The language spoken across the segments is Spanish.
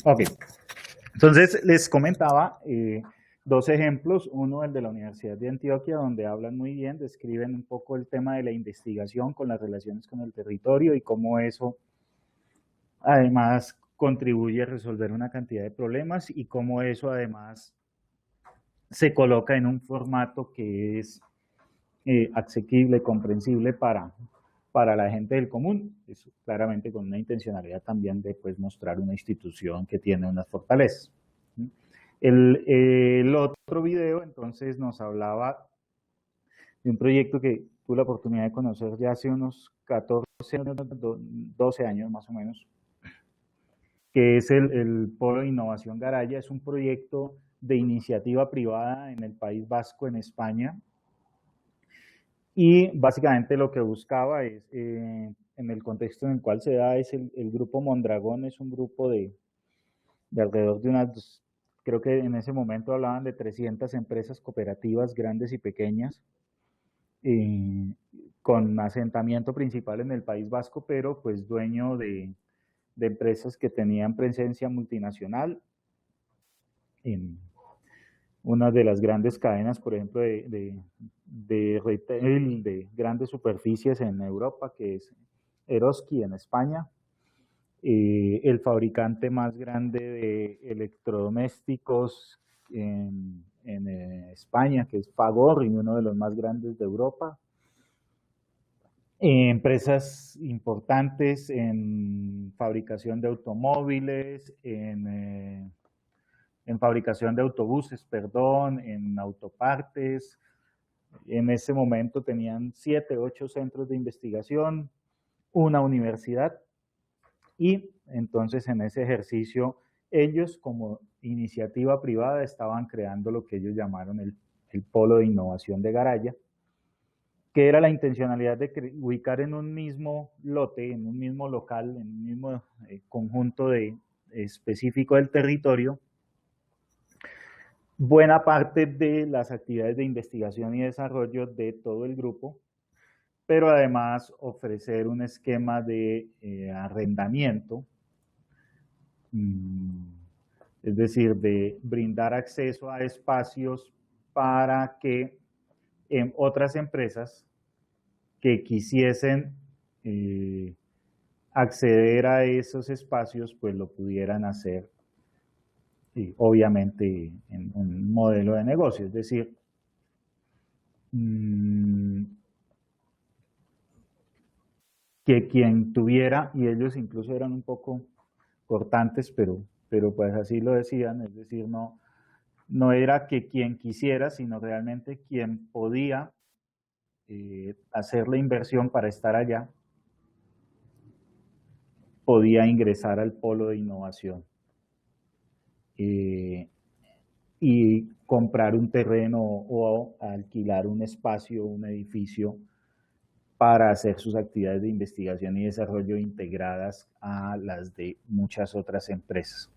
Ok, entonces les comentaba dos ejemplos, uno el de la Universidad de Antioquia, donde hablan muy bien, describen un poco el tema de la investigación con las relaciones con el territorio y cómo eso además contribuye a resolver una cantidad de problemas y cómo eso además se coloca en un formato que es asequible, comprensible para la gente del común, es claramente con una intencionalidad también de pues, mostrar una institución que tiene unas fortalezas. El otro video entonces nos hablaba de un proyecto que tuve la oportunidad de conocer ya hace unos 14 años, 12 años más o menos, que es el Polo de Innovación Garaya. Es un proyecto de iniciativa privada en el País Vasco, en España, y básicamente lo que buscaba es, en el contexto en el cual se da, es el grupo Mondragón, es un grupo de alrededor de unas, creo que en ese momento hablaban de 300 empresas cooperativas grandes y pequeñas, eh, con asentamiento principal en el País Vasco, pero pues dueño de empresas que tenían presencia multinacional en una de las grandes cadenas, por ejemplo, de retail, de grandes superficies en Europa, que es Eroski en España, el fabricante más grande de electrodomésticos en España, que es Fagor, y uno de los más grandes de Europa. Empresas importantes en fabricación de automóviles, en fabricación de autobuses, perdón, en autopartes. En ese momento tenían 7, 8 centros de investigación, una universidad, y entonces en ese ejercicio ellos como iniciativa privada estaban creando lo que ellos llamaron el Polo de Innovación de Garaya, que era la intencionalidad de ubicar en un mismo lote, en un mismo local, en un mismo conjunto específico del territorio, buena parte de las actividades de investigación y desarrollo de todo el grupo, pero además ofrecer un esquema de arrendamiento, es decir, de brindar acceso a espacios para que otras empresas que quisiesen acceder a esos espacios, pues lo pudieran hacer, y obviamente en un modelo de negocio, es decir, que quien tuviera, y ellos incluso eran un poco cortantes, pero pues así lo decían, es decir, no era que quien quisiera, sino realmente quien podía hacer la inversión para estar allá, podía ingresar al polo de innovación y comprar un terreno o alquilar un espacio, un edificio para hacer sus actividades de investigación y desarrollo integradas a las de muchas otras empresas.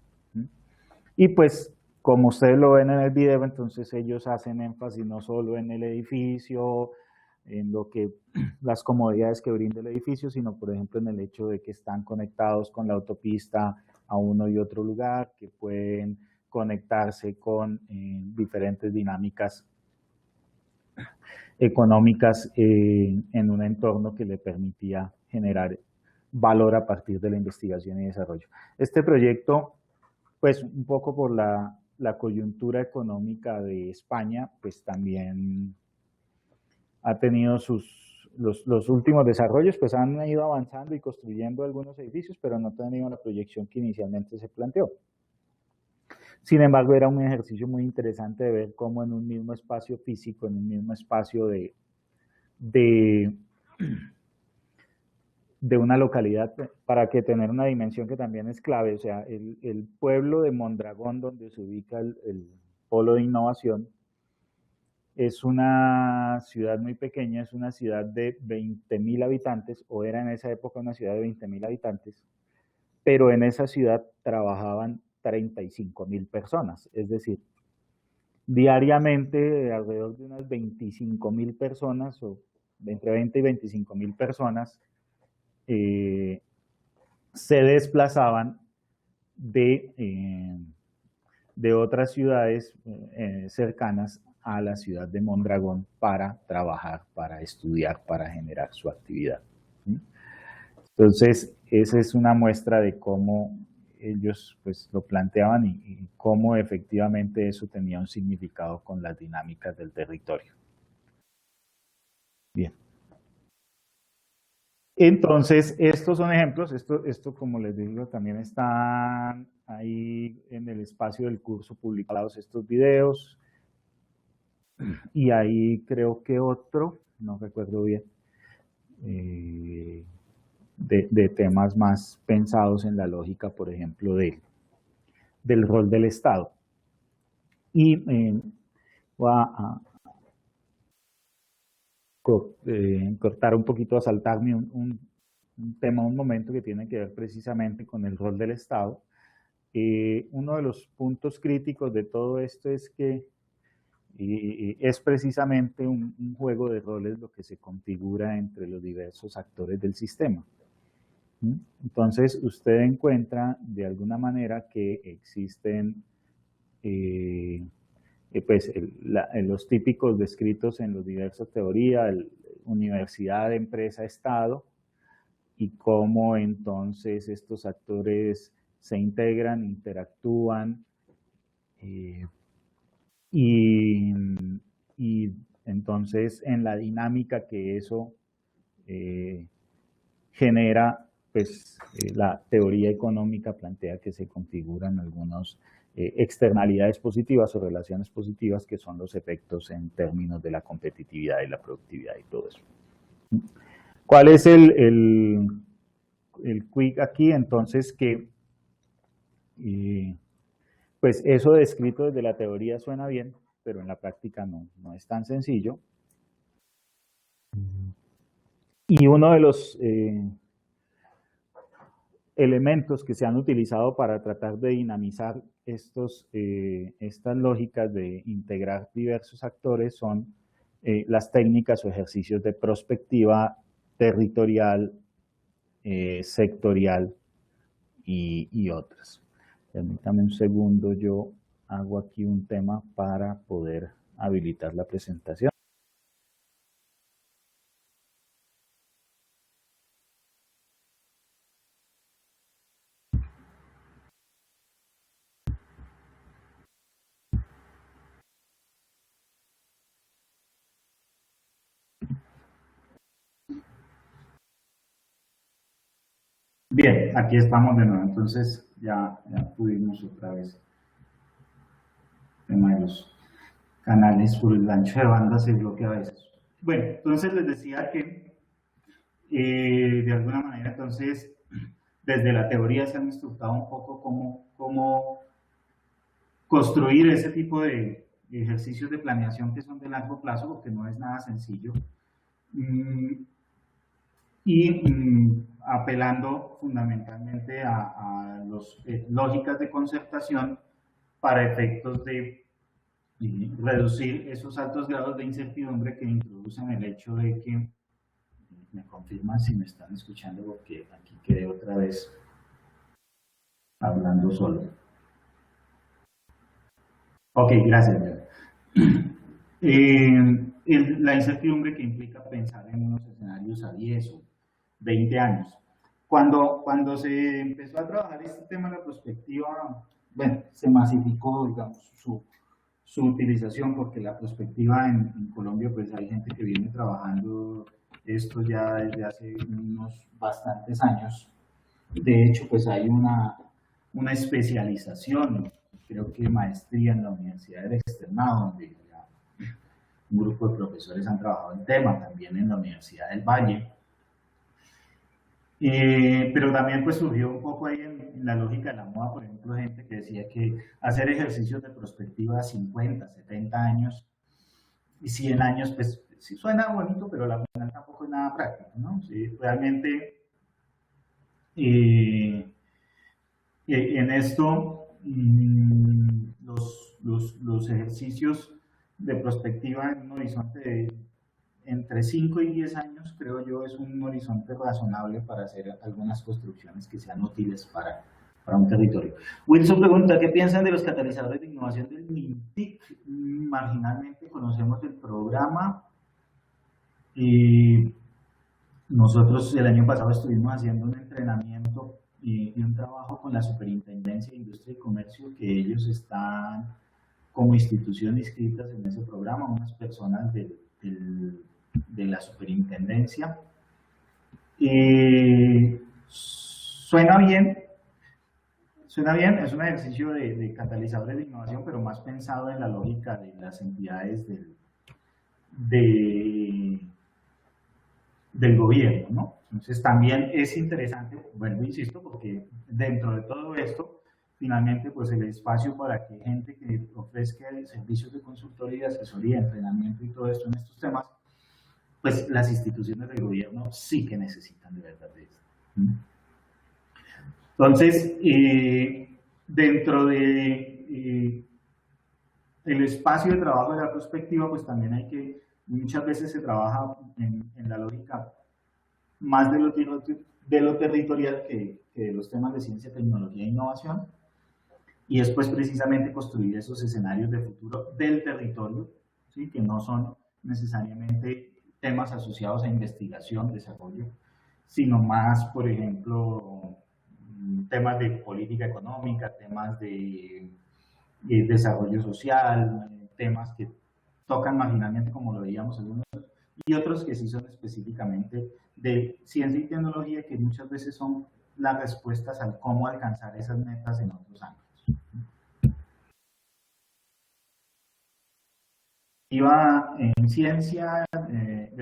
Y pues, como ustedes lo ven en el video, entonces ellos hacen énfasis no solo en el edificio, en lo que las comodidades que brinda el edificio, sino por ejemplo en el hecho de que están conectados con la autopista a uno y otro lugar, que pueden conectarse con diferentes dinámicas económicas en un entorno que le permitía generar valor a partir de la investigación y desarrollo. Este proyecto, pues un poco por la coyuntura económica de España, pues también ha tenido los últimos desarrollos, pues han ido avanzando y construyendo algunos edificios, pero no han tenido la proyección que inicialmente se planteó. Sin embargo, era un ejercicio muy interesante de ver cómo en un mismo espacio físico, en un mismo espacio de una localidad, para que tener una dimensión que también es clave, o sea, el pueblo de Mondragón, donde se ubica el polo de innovación, es una ciudad muy pequeña, es una ciudad de 20.000 habitantes, o era en esa época una ciudad de 20.000 habitantes, pero en esa ciudad trabajaban 35.000 personas, es decir, diariamente alrededor de unas 25.000 personas, o entre 20 y 25.000 personas, se desplazaban de otras ciudades cercanas a la ciudad de Mondragón para trabajar, para estudiar, para generar su actividad. Entonces, esa es una muestra de cómo ellos pues, lo planteaban y cómo efectivamente eso tenía un significado con las dinámicas del territorio. Bien. Entonces, estos son ejemplos, esto como les digo, también están ahí en el espacio del curso publicados estos videos, y ahí creo que otro, no recuerdo bien, de temas más pensados en la lógica, por ejemplo, del rol del Estado. Y voy a cortar un poquito, a saltarme un tema, un momento que tiene que ver precisamente con el rol del Estado. Uno de los puntos críticos de todo esto es que es precisamente un juego de roles lo que se configura entre los diversos actores del sistema. Entonces, usted encuentra de alguna manera que existen pues, los típicos descritos en los diversos teorías, universidad, empresa, Estado, y cómo entonces estos actores se integran, interactúan, y entonces en la dinámica que eso genera, pues la teoría económica plantea que se configuran algunas externalidades positivas o relaciones positivas que son los efectos en términos de la competitividad y la productividad y todo eso. ¿Cuál es el quick aquí? Entonces que pues eso descrito desde la teoría suena bien, pero en la práctica no es tan sencillo. Y uno de los elementos que se han utilizado para tratar de dinamizar estas lógicas de integrar diversos actores son las técnicas o ejercicios de prospectiva territorial, sectorial y otras. Permítame un segundo, yo hago aquí un tema para poder habilitar la presentación. Bien, aquí estamos de nuevo, entonces ya pudimos otra vez. El tema de los canales por el ancho de banda se bloquea a veces. Bueno, entonces les decía que de alguna manera, entonces, desde la teoría se han instructado un poco cómo construir ese tipo de ejercicios de planeación que son de largo plazo, porque no es nada sencillo. Y apelando fundamentalmente a las lógicas de concertación para efectos de reducir esos altos grados de incertidumbre que introducen el hecho de que, me confirman si me están escuchando porque aquí quedé otra vez hablando solo. Ok, gracias. La incertidumbre que implica pensar en unos escenarios a 10 o 20 años. Cuando se empezó a trabajar este tema de la prospectiva, bueno, se masificó, digamos, su utilización, porque la prospectiva en Colombia, pues hay gente que viene trabajando esto ya desde hace unos bastantes años. De hecho, pues hay una especialización, creo que maestría en la Universidad del Externado, donde un grupo de profesores han trabajado el tema, también en la Universidad del Valle. Pero también pues surgió un poco ahí en la lógica de la moda, por ejemplo, gente que decía que hacer ejercicios de prospectiva a 50, 70 años y 100 años, pues sí suena bonito, pero la verdad tampoco es nada práctico, ¿no? Sí, realmente en esto los ejercicios de prospectiva en un horizonte de entre 5 y 10 años, creo yo, es un horizonte razonable para hacer algunas construcciones que sean útiles para para un territorio. Wilson pregunta, ¿qué piensan de los catalizadores de innovación del MINTIC? Marginalmente conocemos el programa y nosotros el año pasado estuvimos haciendo un entrenamiento y un trabajo con la Superintendencia de Industria y Comercio, que ellos están como institución inscritas en ese programa, unas personas de la Superintendencia. Suena bien, es un ejercicio de catalizadores de innovación, pero más pensado en la lógica de las entidades del gobierno, ¿no? Entonces también es interesante, bueno, insisto, porque dentro de todo esto, finalmente, pues el espacio para que gente que ofrezca servicios de consultoría, asesoría, entrenamiento y todo esto en estos temas, pues las instituciones del gobierno sí que necesitan de verdad de esto. Entonces, dentro de el espacio de trabajo de la perspectiva, pues también hay que, muchas veces se trabaja en la lógica más de lo territorial que de los temas de ciencia, tecnología e innovación, y después precisamente construir esos escenarios de futuro del territorio, ¿sí? Que no son necesariamente temas asociados a investigación, desarrollo, sino más, por ejemplo, temas de política económica, temas de desarrollo social, temas que tocan marginalmente, como lo veíamos algunos, y otros que sí son específicamente de ciencia y tecnología, que muchas veces son las respuestas al cómo alcanzar esas metas en otros ámbitos. Iba en ciencia,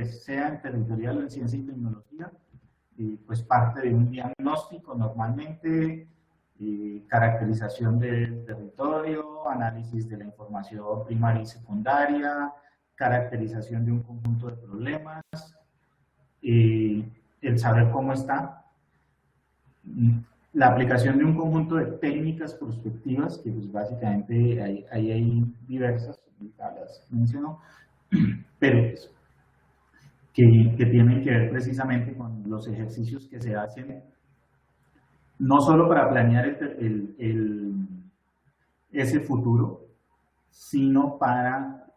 sea en territorial o en ciencia y tecnología, pues parte de un diagnóstico normalmente, caracterización del territorio, análisis de la información primaria y secundaria, caracterización de un conjunto de problemas, el saber cómo está, la aplicación de un conjunto de técnicas prospectivas, que pues básicamente hay diversas, ya las menciono, pero pues, que tienen que ver precisamente con los ejercicios que se hacen, no solo para planear ese futuro, sino para,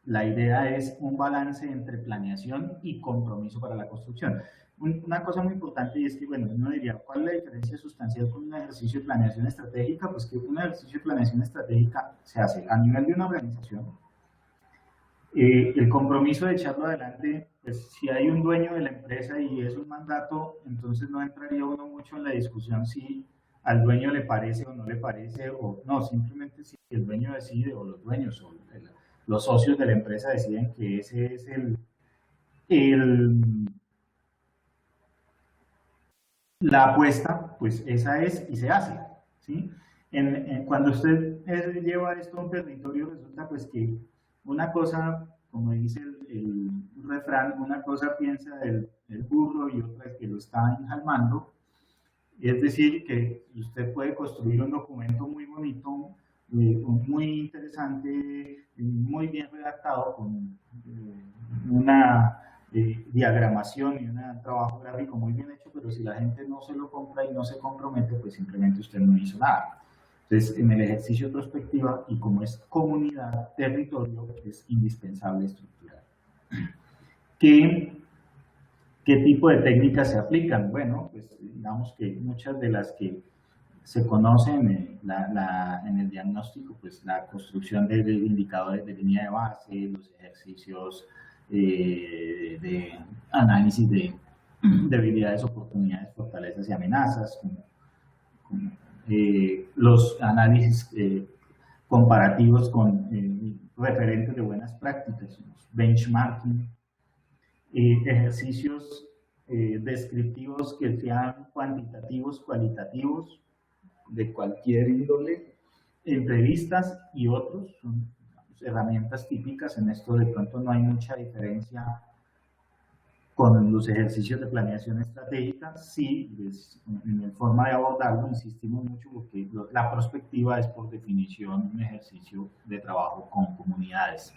la idea es un balance entre planeación y compromiso para la construcción. Una cosa muy importante, y es que, bueno, uno diría, ¿cuál es la diferencia sustancial con un ejercicio de planeación estratégica? Pues que un ejercicio de planeación estratégica se hace a nivel de una organización. El compromiso de echarlo adelante, pues si hay un dueño de la empresa y es un mandato, entonces no entraría uno mucho en la discusión si al dueño le parece o no le parece, o no, simplemente si el dueño decide, o los dueños, o los socios de la empresa deciden que ese es la apuesta, pues esa es y se hace, ¿sí? Cuando usted lleva esto a un territorio, resulta pues que una cosa, como dice el refrán, una cosa piensa del burro y otra es que lo está enjalmando. Es decir, que usted puede construir un documento muy bonito, muy interesante, muy bien redactado, con una diagramación y un trabajo gráfico muy bien hecho, pero si la gente no se lo compra y no se compromete, pues simplemente usted no hizo nada. Entonces, en el ejercicio de prospectiva, y como es comunidad, territorio, es indispensable estructurar. ¿Qué tipo de técnicas se aplican? Bueno, pues digamos que muchas de las que se conocen en el diagnóstico, pues la construcción de indicadores de línea de base, los ejercicios de análisis de debilidades, oportunidades, fortalezas y amenazas, los análisis comparativos con referentes de buenas prácticas, benchmarking, ejercicios descriptivos que sean cuantitativos, cualitativos, de cualquier índole, entrevistas y otros, son herramientas típicas. En esto de pronto no hay mucha diferencia con los ejercicios de planeación estratégica. Sí, en la forma de abordarlo insistimos mucho porque la prospectiva es por definición un ejercicio de trabajo con comunidades.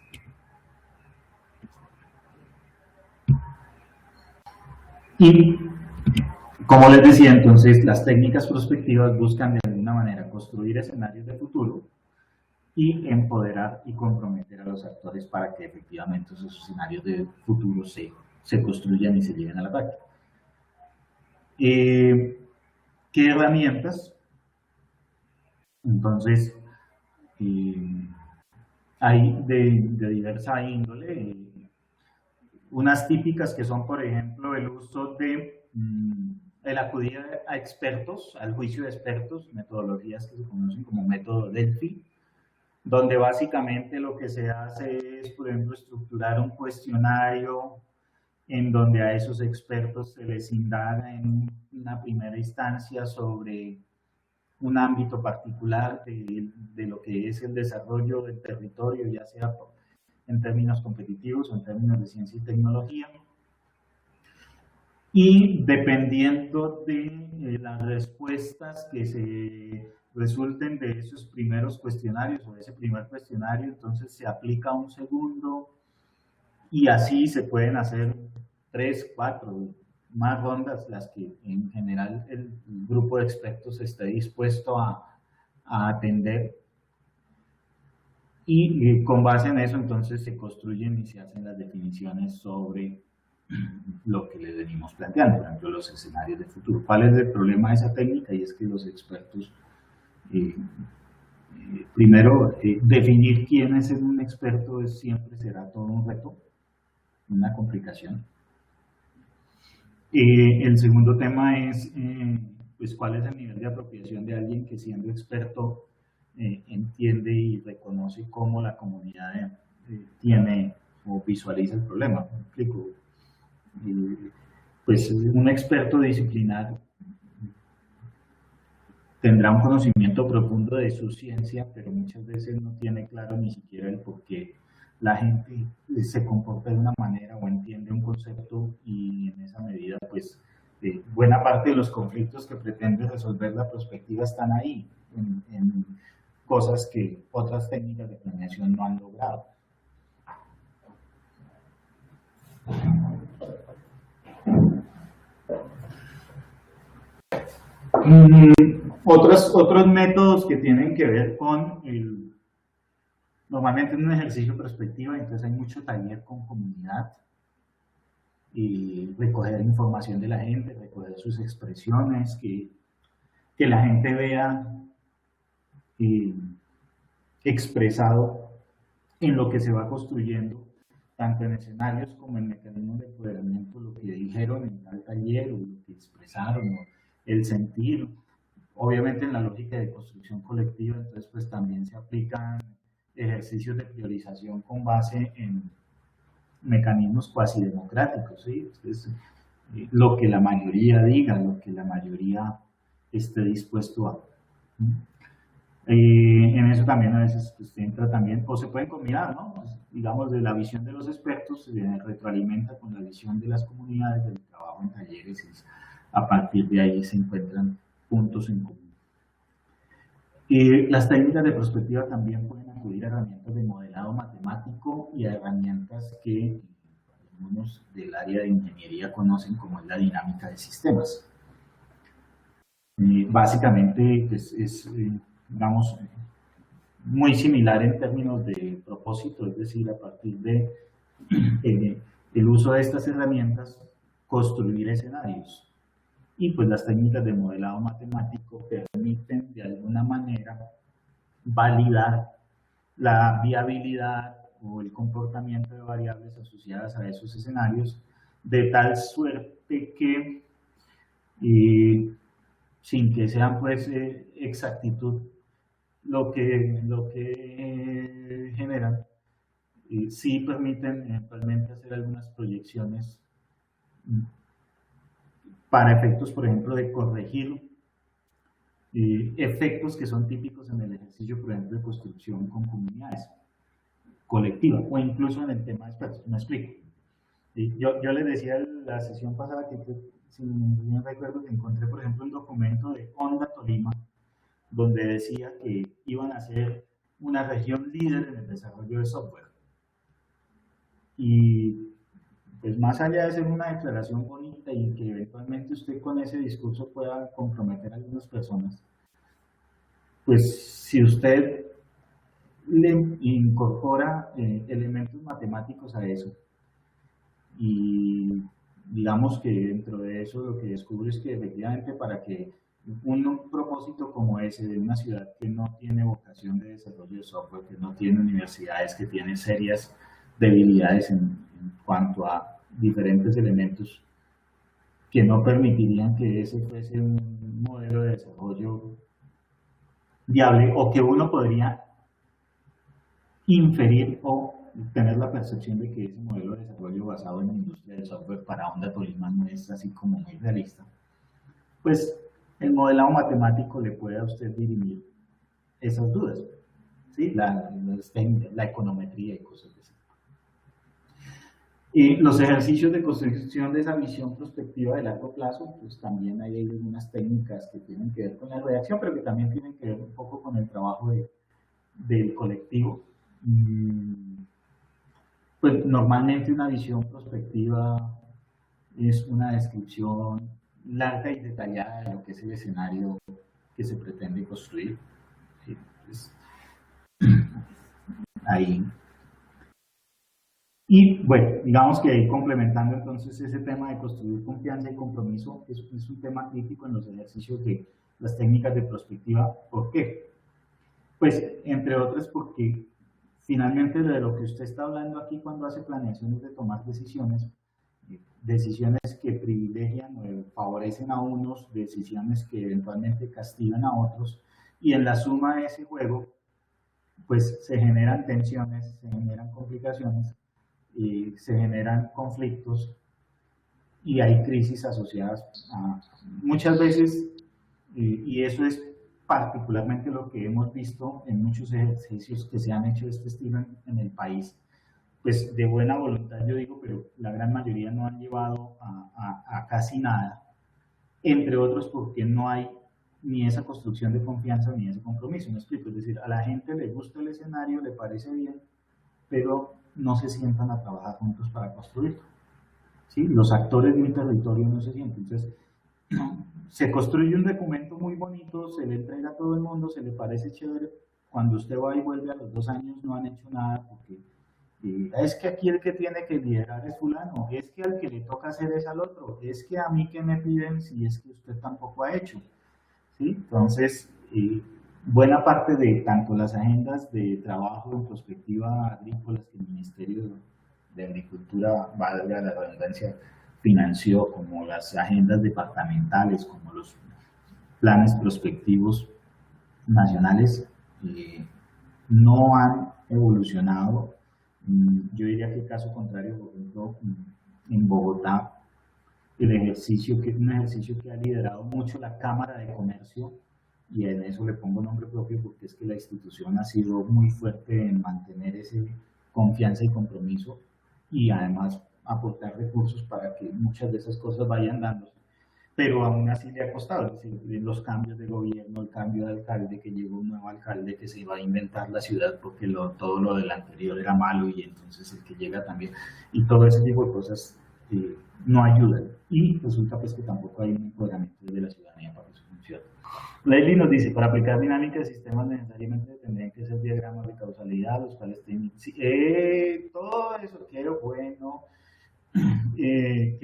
Y, como les decía, entonces las técnicas prospectivas buscan de alguna manera construir escenarios de futuro y empoderar y comprometer a los actores para que efectivamente esos escenarios de futuro se construyan y se lleven a la práctica. ¿Qué herramientas? Entonces, hay de diversa índole, unas típicas que son, por ejemplo, el uso de el acudir a expertos, al juicio de expertos, metodologías que se conocen como método Delphi, donde básicamente lo que se hace es, por ejemplo, estructurar un cuestionario en donde a esos expertos se les indaga en una primera instancia sobre un ámbito particular de lo que es el desarrollo del territorio, ya sea en términos competitivos o en términos de ciencia y tecnología. Y dependiendo de las respuestas que se resulten de esos primeros cuestionarios o de ese primer cuestionario, entonces se aplica un segundo y así se pueden hacer 3, 4 más rondas, las que en general el grupo de expertos esté dispuesto a atender. Y con base en eso entonces se construyen y se hacen las definiciones sobre lo que le venimos planteando, por ejemplo, los escenarios de futuro. ¿Cuál es el problema de esa técnica? Y es que los expertos, primero, definir quién es un experto siempre será todo un reto, una complicación. El segundo tema es, pues, cuál es el nivel de apropiación de alguien que siendo experto entiende y reconoce cómo la comunidad tiene o visualiza el problema. ¿Me explico? Pues un experto disciplinar tendrá un conocimiento profundo de su ciencia, pero muchas veces no tiene claro ni siquiera el por qué la gente se comporta de una manera o entiende un concepto, y en esa medida, pues, buena parte de los conflictos que pretende resolver la perspectiva están ahí, en cosas que otras técnicas de planeación no han logrado. Otros métodos que tienen que ver con normalmente en un ejercicio de perspectiva, entonces hay mucho taller con comunidad, y recoger información de la gente, recoger sus expresiones, que la gente vea expresado en lo que se va construyendo, tanto en escenarios como en mecanismos de empoderamiento, lo que dijeron en tal taller, o lo que expresaron, o el sentir. Obviamente en la lógica de construcción colectiva, entonces pues también se aplican ejercicios de priorización con base en mecanismos cuasi democráticos, ¿sí? Entonces, lo que la mayoría diga, lo que la mayoría esté dispuesto a. En eso también a veces pues, entra también, o se pueden combinar, ¿no? Pues, digamos, de la visión de los expertos se retroalimenta con la visión de las comunidades, del trabajo en talleres, y a partir de ahí se encuentran puntos en común. Las técnicas de perspectiva también pueden acudir a herramientas de modelado matemático y a herramientas que algunos del área de ingeniería conocen como la dinámica de sistemas. Básicamente pues, es, digamos, muy similar en términos de propósito, es decir, a partir de el uso de estas herramientas, construir escenarios. Y pues las técnicas de modelado matemático permiten de alguna manera validar la viabilidad o el comportamiento de variables asociadas a esos escenarios, de tal suerte que sin que sean pues exactitud lo que generan, sí permiten eventualmente hacer algunas proyecciones para efectos, por ejemplo, de corregir efectos que son típicos en el ejercicio, por ejemplo, de construcción con comunidades colectivas, o incluso en el tema de expertos. Me explico. Yo les decía en la sesión pasada que, si no recuerdo, que encontré, por ejemplo, un documento de Honda Tolima, donde decía que iban a ser una región líder en el desarrollo de software. Y pues más allá de ser una declaración bonita y que eventualmente usted con ese discurso pueda comprometer a algunas personas, pues si usted le incorpora elementos matemáticos a eso y digamos que dentro de eso lo que descubre es que efectivamente para que un propósito como ese de una ciudad que no tiene vocación de desarrollo de software, que no tiene universidades, que tiene serias debilidades en cuanto a diferentes elementos que no permitirían que ese fuese un modelo de desarrollo viable o que uno podría inferir o tener la percepción de que ese modelo de desarrollo basado en la industria del software para Honda Tolima no es así como muy realista, pues el modelado matemático le puede a usted dirimir esas dudas, ¿sí? La econometría y cosas de ese tipo. Y los ejercicios de construcción de esa visión prospectiva de largo plazo, pues también hay algunas técnicas que tienen que ver con la redacción, pero que también tienen que ver un poco con el trabajo del colectivo. Pues normalmente una visión prospectiva es una descripción larga y detallada de lo que es el escenario que se pretende construir. ¿Sí? Pues, ahí. Y bueno, digamos que ahí complementando entonces ese tema de construir confianza y compromiso es un tema crítico en los ejercicios de las técnicas de prospectiva. ¿Por qué? Pues entre otras porque finalmente de lo que usted está hablando aquí cuando hace planeaciones de tomar decisiones, decisiones que privilegian o favorecen a unos, decisiones que eventualmente castigan a otros, y en la suma de ese juego, pues se generan tensiones, se generan complicaciones, y se generan conflictos y hay crisis asociadas a muchas veces, y eso es particularmente lo que hemos visto en muchos ejercicios que se han hecho de este estilo en el país, pues de buena voluntad yo digo, pero la gran mayoría no han llevado a casi nada, entre otros porque no hay ni esa construcción de confianza ni ese compromiso, ¿me explico? Es decir, a la gente le gusta el escenario, le parece bien, pero no se sientan a trabajar juntos para construirlo. ¿Sí? Los actores de un territorio no se sienten. Entonces, se construye un documento muy bonito, se le entrega a todo el mundo, se le parece chévere. Cuando usted va y vuelve a los 2 años no han hecho nada porque es que aquí el que tiene que liderar es fulano, es que al que le toca hacer es al otro, es que a mí que me piden si es que usted tampoco ha hecho. ¿Sí? Entonces, buena parte de tanto las agendas de trabajo en prospectiva agrícolas que el Ministerio de Agricultura, valga la redundancia, financió, como las agendas departamentales, como los planes prospectivos nacionales, no han evolucionado. Yo diría que el caso contrario, por ejemplo, en Bogotá, el ejercicio que es un ejercicio que ha liderado mucho la Cámara de Comercio, y en eso le pongo nombre propio porque es que la institución ha sido muy fuerte en mantener ese confianza y compromiso y además aportar recursos para que muchas de esas cosas vayan dándose, pero aún así le ha costado, es decir, los cambios de gobierno, el cambio de alcalde, que llegó un nuevo alcalde que se iba a inventar la ciudad porque todo lo del anterior era malo y entonces el que llega también, y todo ese tipo de cosas no ayudan, y resulta pues que tampoco hay un empoderamiento de la ciudadanía para que eso funcione. Leslie nos dice, para aplicar dinámica de sistemas necesariamente tendrían que ser diagramas de causalidad, los cuales tienen... Sí, todo eso, qué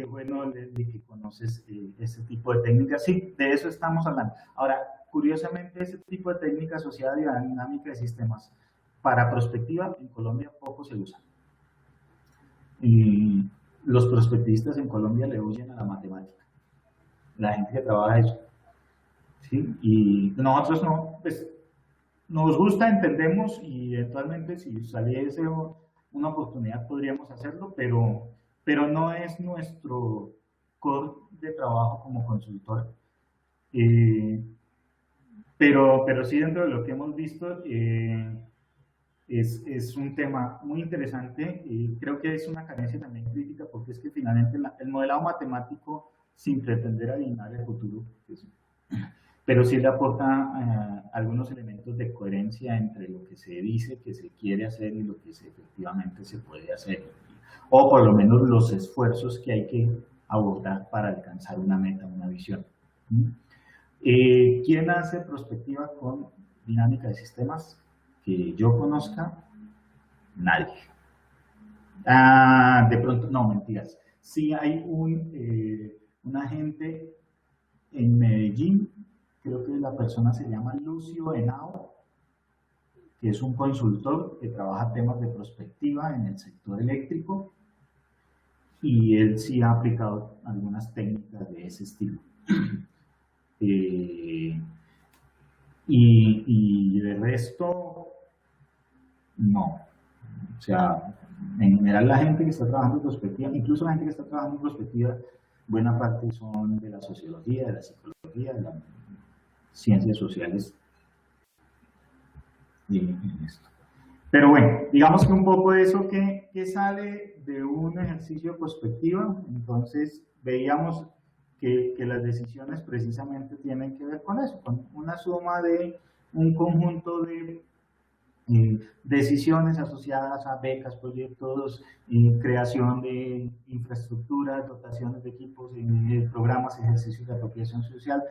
bueno, Leslie, que conoces ese tipo de técnicas. Sí, de eso estamos hablando. Ahora, curiosamente, ese tipo de técnica asociada a dinámica de sistemas para prospectiva en Colombia poco se usa. Y los prospectistas en Colombia le huyen a la matemática. La gente que trabaja eso. ¿Sí? Y nosotros no, pues nos gusta, entendemos y eventualmente si saliese una oportunidad podríamos hacerlo, pero no es nuestro core de trabajo como consultor. Pero sí dentro de lo que hemos visto es un tema muy interesante y creo que es una carencia también crítica porque es que finalmente el modelado matemático sin pretender adivinar el futuro, pero sí le aporta algunos elementos de coherencia entre lo que se dice que se quiere hacer y lo que efectivamente se puede hacer, o por lo menos los esfuerzos que hay que abordar para alcanzar una meta, una visión. ¿Quién hace prospectiva con dinámica de sistemas que yo conozca, nadie. De pronto, no, mentiras. Sí hay un agente en Medellín, creo que la persona se llama Lucio Henao, que es un consultor que trabaja temas de prospectiva en el sector eléctrico, y él sí ha aplicado algunas técnicas de ese estilo. Y de resto, no. O sea, en general la gente que está trabajando en prospectiva, incluso la gente que está trabajando en prospectiva, buena parte son de la sociología, de la psicología, de las ciencias sociales en esto. Pero bueno, digamos que un poco de eso que sale de un ejercicio de prospectiva, entonces veíamos que las decisiones precisamente tienen que ver con eso, con una suma de un conjunto de decisiones asociadas a becas, proyectos, creación de infraestructuras, dotaciones de equipos, programas, ejercicios de apropiación social,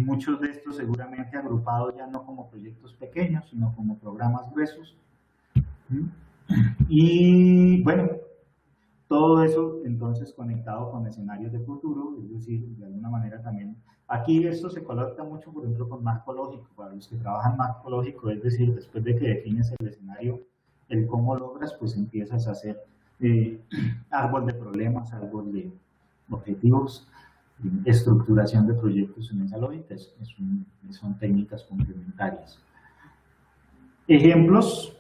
muchos de estos seguramente agrupados ya no como proyectos pequeños, sino como programas gruesos. Y bueno, todo eso entonces conectado con escenarios de futuro, es decir, de alguna manera también. Aquí esto se conecta mucho, por ejemplo, con marco lógico. Para los que trabajan marco lógico, es decir, después de que defines el escenario, el cómo logras, pues empiezas a hacer árbol de problemas, árbol de objetivos, estructuración de proyectos en esa lógica. Son técnicas complementarias. Ejemplos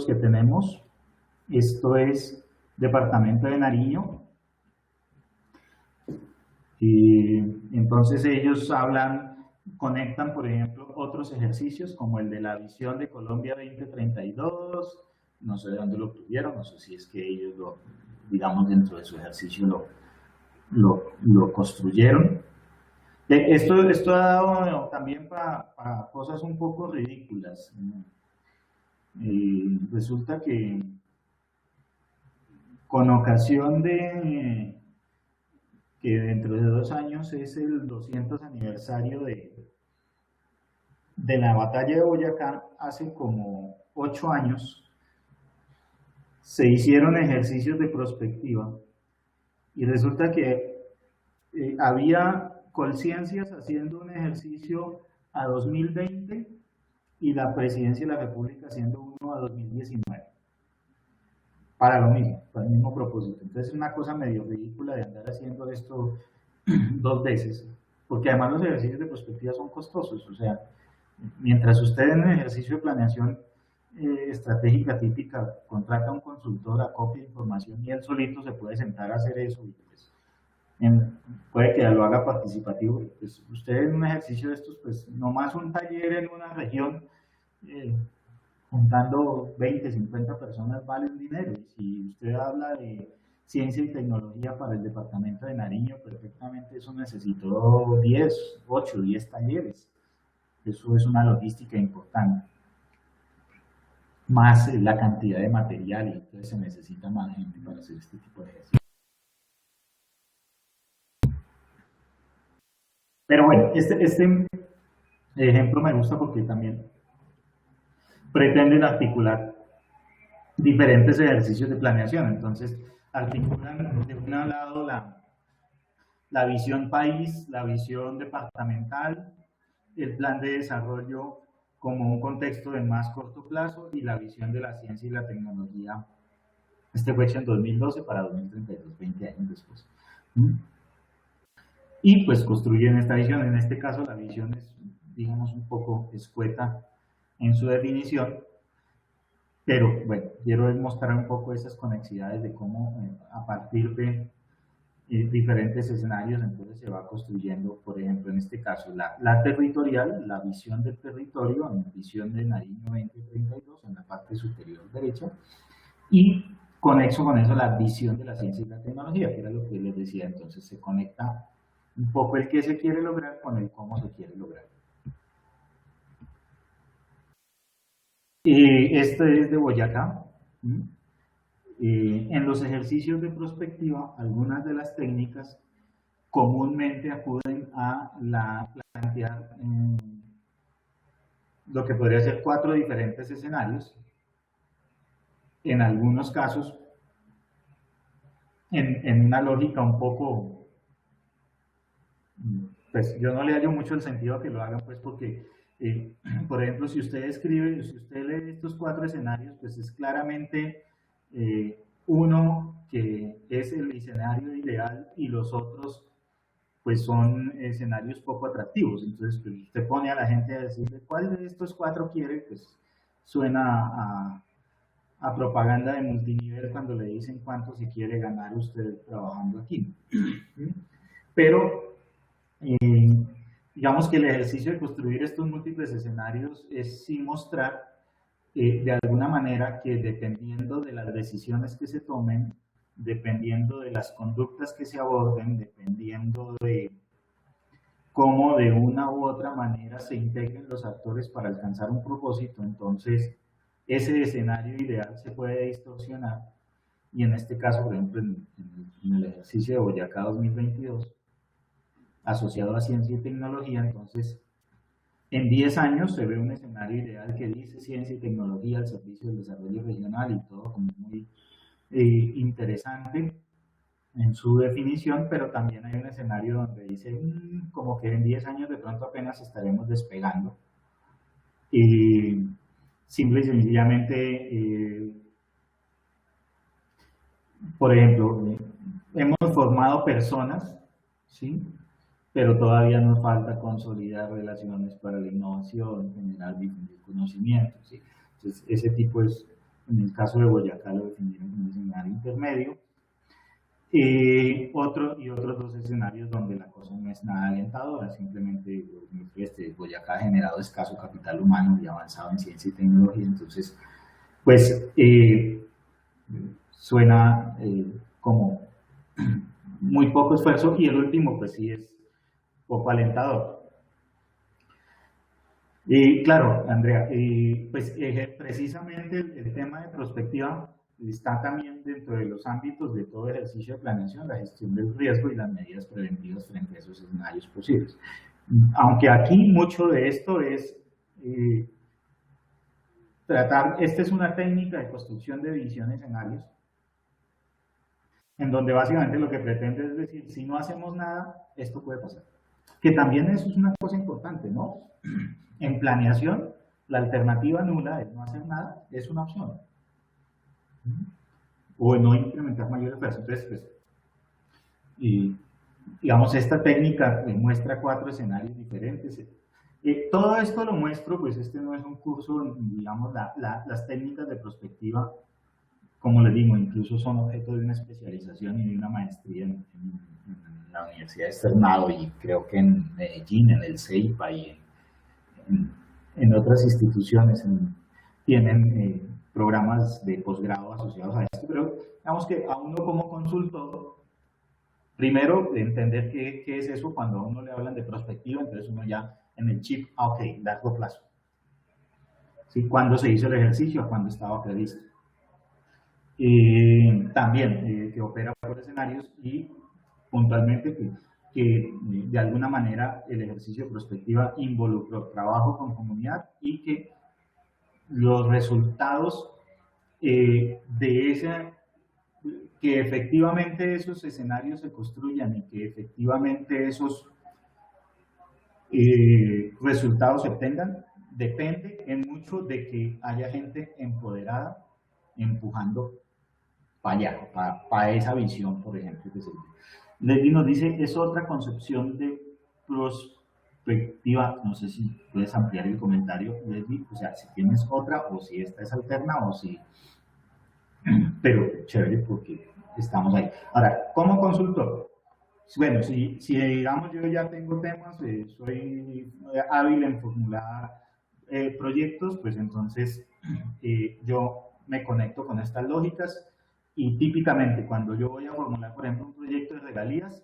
que tenemos, esto es Departamento de Nariño. Y entonces ellos conectan, por ejemplo, otros ejercicios como el de la visión de Colombia 2032, no sé de dónde lo obtuvieron, no sé si es que ellos digamos, dentro de su ejercicio lo construyeron. Esto ha dado también para cosas un poco ridículas. Resulta que con ocasión de que dentro de 2 años es el 200 aniversario de la batalla de Boyacá, hace como 8 años se hicieron ejercicios de prospectiva y resulta que había Colciencias haciendo un ejercicio a 2020 y la Presidencia de la República haciendo uno a 2019. Para lo mismo, para el mismo propósito. Entonces es una cosa medio ridícula de andar haciendo esto 2 veces, porque además los ejercicios de prospectiva son costosos. O sea, mientras usted en un ejercicio de planeación estratégica típica contrata a un consultor, acopia información y él solito se puede sentar a hacer eso, y pues, puede que lo haga participativo. Pues usted en un ejercicio de estos, pues nomás un taller en una región, juntando 20, 50 personas vale un dinero. Y si usted habla de ciencia y tecnología para el departamento de Nariño, perfectamente eso necesitó 10, 8, 10 talleres. Eso es una logística importante. Más la cantidad de material, y entonces se necesita más gente para hacer este tipo de ejercicios. Pero bueno, este ejemplo me gusta porque también pretenden articular diferentes ejercicios de planeación. Entonces, articulan de un lado la visión país, la visión departamental, el plan de desarrollo como un contexto de más corto plazo y la visión de la ciencia y la tecnología. Este fue hecho en 2012 para 2032, 20 años después. Y pues construyen esta visión. En este caso la visión es, digamos, un poco escueta en su definición, pero bueno, quiero mostrar un poco esas conexidades de cómo a partir de diferentes escenarios entonces se va construyendo, por ejemplo, en este caso, la territorial, la visión del territorio, en visión de Nariño 2032, en la parte superior derecha, y conexo con eso la visión de la ciencia y la tecnología, que era lo que les decía. Entonces se conecta un poco el qué se quiere lograr con el cómo se quiere lograr. Esto es de Boyacá. En los ejercicios de prospectiva, algunas de las técnicas comúnmente acuden a plantear lo que podría ser 4 diferentes escenarios, en algunos casos, en una lógica un poco, pues yo no le hallo mucho el sentido a que lo hagan, pues porque, por ejemplo, si usted escribe, si usted lee estos 4 escenarios, pues es claramente uno que es el escenario ideal y los otros pues son escenarios poco atractivos. Entonces, pues, usted pone a la gente a decirle cuál de estos 4 quiere, pues suena a propaganda de multinivel cuando le dicen cuánto se quiere ganar usted trabajando aquí. Pero, digamos que el ejercicio de construir estos múltiples escenarios es sí mostrar de alguna manera que dependiendo de las decisiones que se tomen, dependiendo de las conductas que se aborden, dependiendo de cómo de una u otra manera se integren los actores para alcanzar un propósito, entonces ese escenario ideal se puede distorsionar. Y en este caso, por ejemplo, en el ejercicio de Boyacá 2022, asociado a ciencia y tecnología, entonces en 10 años se ve un escenario ideal que dice ciencia y tecnología al servicio del desarrollo regional y todo como muy interesante en su definición, pero también hay un escenario donde dice como que en 10 años de pronto apenas estaremos despegando. Y simple y sencillamente, por ejemplo, hemos formado personas, ¿sí? Pero todavía nos falta consolidar relaciones para la innovación, generar difundir conocimiento, ¿sí? Entonces, ese tipo es, en el caso de Boyacá lo definieron como un escenario intermedio. Otros 2 escenarios donde la cosa no es nada alentadora, simplemente Boyacá ha generado escaso capital humano y avanzado en ciencia y tecnología, entonces, pues, suena como muy poco esfuerzo, y el último, pues sí es poco alentador. Y claro, Andrea, pues precisamente el tema de prospectiva está también dentro de los ámbitos de todo ejercicio de planeación, la gestión del riesgo y las medidas preventivas frente a esos escenarios posibles. Aunque aquí mucho de esto es tratar, esta es una técnica de construcción de visión de escenarios, en donde básicamente lo que pretende es decir, si no hacemos nada, esto puede pasar. Que también eso es una cosa importante, ¿no? En planeación, la alternativa nula es no hacer nada, es una opción. O no implementar mayor esfuerzo. Entonces, pues, digamos, esta técnica muestra 4 escenarios diferentes. Todo esto lo muestro, pues este no es un curso, digamos, las técnicas de prospectiva, como les digo, incluso son objeto de una especialización y de una maestría en la Universidad de Externado, y creo que en Medellín, en el CEIPA y en otras instituciones tienen programas de posgrado asociados a esto, pero digamos que a uno como consultor, primero entender qué es eso cuando a uno le hablan de prospectiva, entonces uno ya en el chip, ok, largo plazo. ¿Sí? ¿Cuándo se hizo el ejercicio? ¿Cuándo estaba previsto? También que opera por escenarios y puntualmente que de alguna manera el ejercicio de prospectiva involucró trabajo con comunidad y que los resultados de esa, que efectivamente esos escenarios se construyan y que efectivamente esos resultados se obtengan, depende en mucho de que haya gente empoderada empujando para allá, para esa visión, por ejemplo, que se Leslie nos dice, es otra concepción de prospectiva, no sé si puedes ampliar el comentario, Leslie, o sea, si tienes otra, o si esta es alterna, o si... Pero chévere, porque estamos ahí. Ahora, como consultor, bueno, si digamos yo ya tengo temas, soy hábil en formular proyectos, pues entonces yo me conecto con estas lógicas. Y típicamente cuando yo voy a formular, por ejemplo, un proyecto de regalías,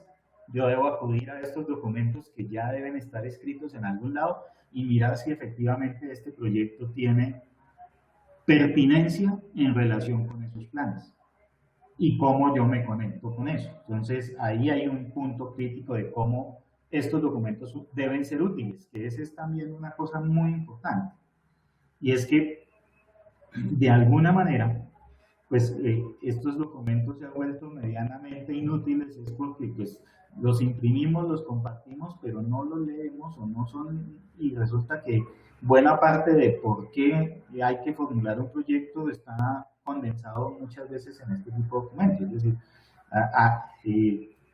yo debo acudir a estos documentos que ya deben estar escritos en algún lado y mirar si efectivamente este proyecto tiene pertinencia en relación con esos planes y cómo yo me conecto con eso. Entonces ahí hay un punto crítico de cómo estos documentos deben ser útiles, que esa es también una cosa muy importante. y es que de alguna manera, pues estos documentos se han vuelto medianamente inútiles, es porque pues los imprimimos, los compartimos, pero no los leemos o no son, y resulta que buena parte de por qué hay que formular un proyecto está condensado muchas veces en este tipo de documentos. Es decir,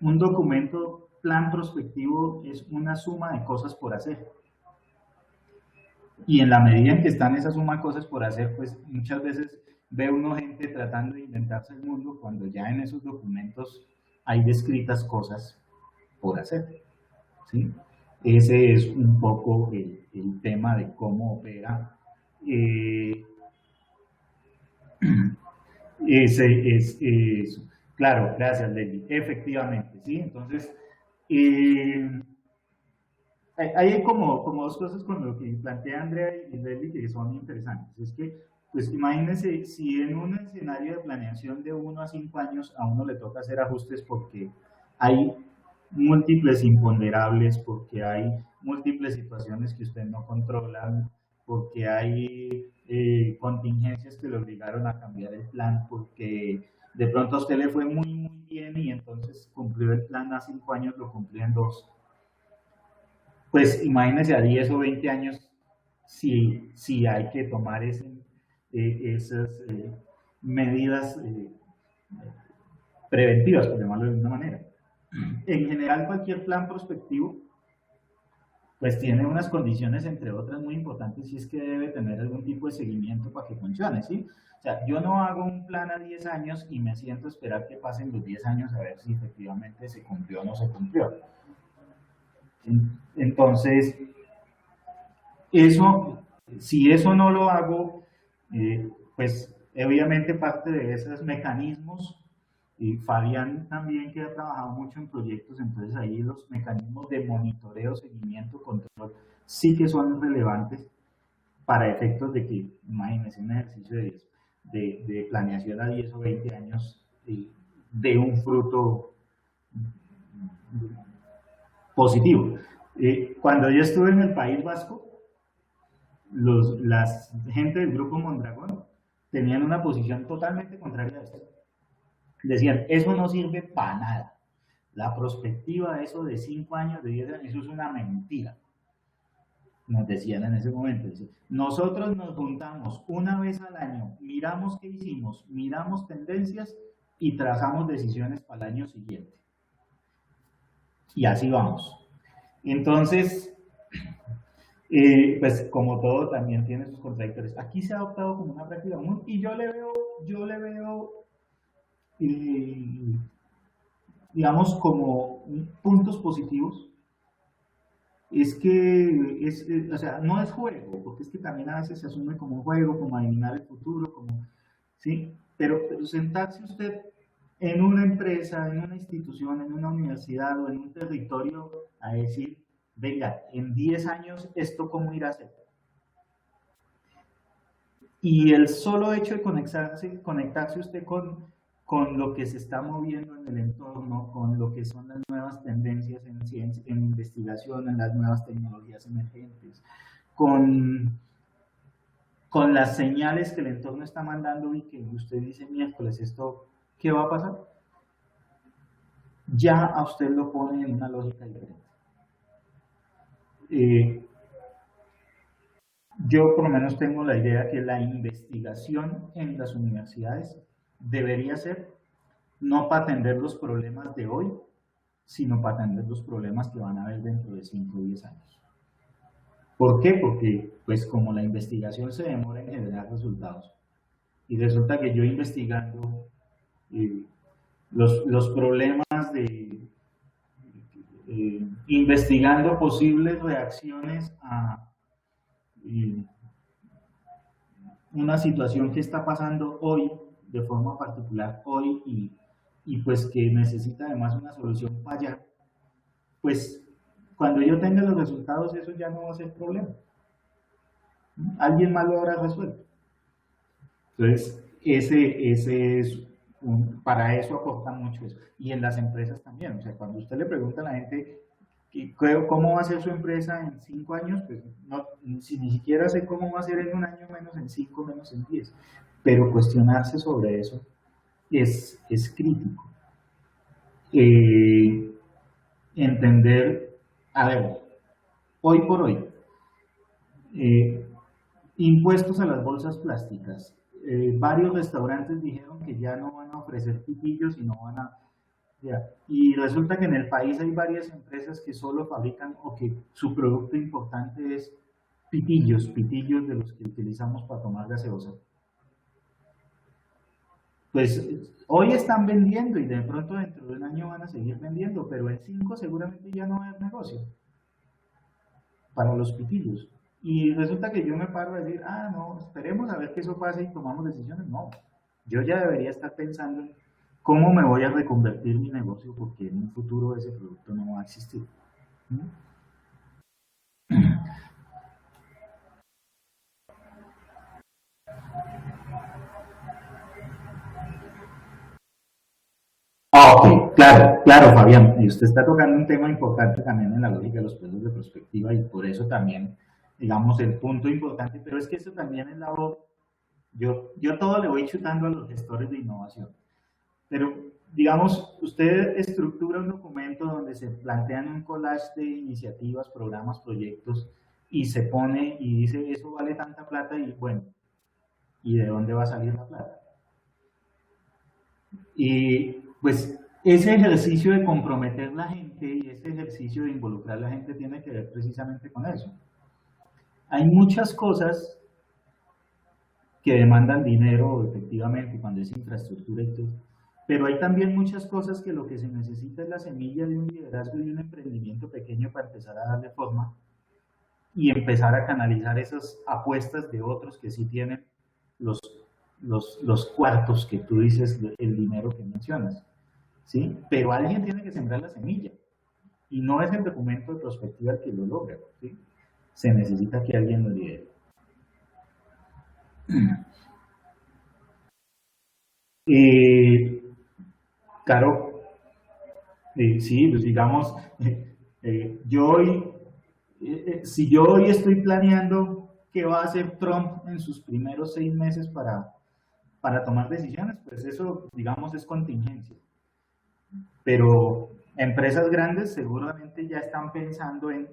un documento plan prospectivo es una suma de cosas por hacer. Y en la medida en que están esa suma de cosas por hacer, pues muchas veces ve uno gente tratando de inventarse el mundo cuando ya en esos documentos hay descritas cosas por hacer. ¿Sí? Ese es un poco el tema de cómo opera. Claro, gracias, Lely. Efectivamente, ¿sí? Entonces, hay como dos cosas con lo que plantea Andrea y Lely que son interesantes. Es que, pues imagínense, si en un escenario de planeación de 1 a 5 años a uno le toca hacer ajustes porque hay múltiples imponderables, porque hay múltiples situaciones que usted no controla, porque hay contingencias que le obligaron a cambiar el plan, porque de pronto a usted le fue muy bien y entonces cumplió el plan a 5 años, lo cumplió en 2. Pues imagínense a 10 o 20 años si hay que tomar esas medidas preventivas, por llamarlo de alguna manera. En general, cualquier plan prospectivo pues tiene unas condiciones, entre otras, muy importantes, y es que debe tener algún tipo de seguimiento para que funcione, ¿sí? O sea, yo no hago un plan a 10 años y me siento a esperar que pasen los 10 años a ver si efectivamente se cumplió o no se cumplió. Entonces, eso, si eso no lo hago, pues obviamente parte de esos mecanismos, y Fabián también que ha trabajado mucho en proyectos, entonces ahí los mecanismos de monitoreo, seguimiento, control, sí que son relevantes para efectos de que, imagínense, un ejercicio de planeación a 10 o 20 años de un fruto positivo. Cuando yo estuve en el País Vasco, la gente del grupo Mondragón tenían una posición totalmente contraria a esto. Decían, eso no sirve para nada. La perspectiva, eso de 5 años, de 10 años, eso es una mentira. Nos decían en ese momento. Nosotros nos juntamos una vez al año, miramos qué hicimos, miramos tendencias y trazamos decisiones para el año siguiente. Y así vamos. Entonces, pues como todo también tiene sus contradictores. Aquí se ha adoptado como una práctica muy, y yo le veo digamos como puntos positivos. Es que o sea, no es juego, porque es que también a veces se asume como un juego, como adivinar el futuro, como, ¿sí? Pero sentarse usted en una empresa, en una institución, en una universidad o en un territorio a decir, venga, en 10 años esto cómo irá a ser. Y el solo hecho de conectarse usted con lo que se está moviendo en el entorno, con lo que son las nuevas tendencias en ciencia, en investigación, en las nuevas tecnologías emergentes, con las señales que el entorno está mandando y que usted dice, miércoles, ¿esto qué va a pasar? Ya a usted lo pone en una lógica diferente. Yo por lo menos tengo la idea que la investigación en las universidades debería ser no para atender los problemas de hoy, sino para atender los problemas que van a haber dentro de 5 o 10 años. ¿Por qué? Porque, pues, como la investigación se demora en generar resultados, y resulta que yo investigando los problemas investigando posibles reacciones a una situación que está pasando hoy, de forma particular hoy, y pues que necesita además una solución para allá, pues cuando yo tenga los resultados eso ya no va a ser problema. Alguien más lo habrá resuelto. Entonces, ese es para eso aporta mucho eso. Y en las empresas también. O sea, cuando usted le pregunta a la gente ¿Cómo va a ser su empresa en 5 años? Pues no, si ni siquiera sé cómo va a ser en un año, menos en 5, menos en 10. Pero cuestionarse sobre eso es crítico. Entender, a ver, hoy por hoy, impuestos a las bolsas plásticas. Varios restaurantes dijeron que ya no van a ofrecer pitillos y no van a... Ya. Y resulta que en el país hay varias empresas que solo fabrican o que su producto importante es pitillos de los que utilizamos para tomar gaseosa. Pues hoy están vendiendo y de pronto dentro de un año van a seguir vendiendo, pero en 5 seguramente ya no va a haber negocio para los pitillos. Y resulta que yo me paro a decir, ah, no, esperemos a ver que eso pase y tomamos decisiones. No, yo ya debería estar pensando en cómo me voy a reconvertir mi negocio porque en un futuro ese producto no va a existir. ¿Mm? Ah, ok, claro, claro, Fabián. Y usted está tocando un tema importante también en la lógica de los procesos de perspectiva y por eso también, digamos, el punto importante, pero es que eso también es labor. Yo todo le voy chutando a los gestores de innovación. Pero, digamos, usted estructura un documento donde se plantean un collage de iniciativas, programas, proyectos, y se pone y dice, eso vale tanta plata, y bueno, ¿y de dónde va a salir la plata? Y pues ese ejercicio de comprometer la gente y ese ejercicio de involucrar a la gente tiene que ver precisamente con eso. Hay muchas cosas que demandan dinero, efectivamente, cuando es infraestructura y todo. Pero hay también muchas cosas que lo que se necesita es la semilla de un liderazgo y un emprendimiento pequeño para empezar a darle forma y empezar a canalizar esas apuestas de otros que sí tienen los, los cuartos que tú dices, el dinero que mencionas. ¿Sí? Pero alguien tiene que sembrar la semilla y no es el documento de prospectiva el que lo logra. ¿Sí? Se necesita que alguien lo lidere. Claro, sí, pues digamos, yo hoy, si yo hoy estoy planeando qué va a hacer Trump en sus primeros 6 meses para tomar decisiones, pues eso, digamos, es contingencia. Pero empresas grandes seguramente ya están pensando en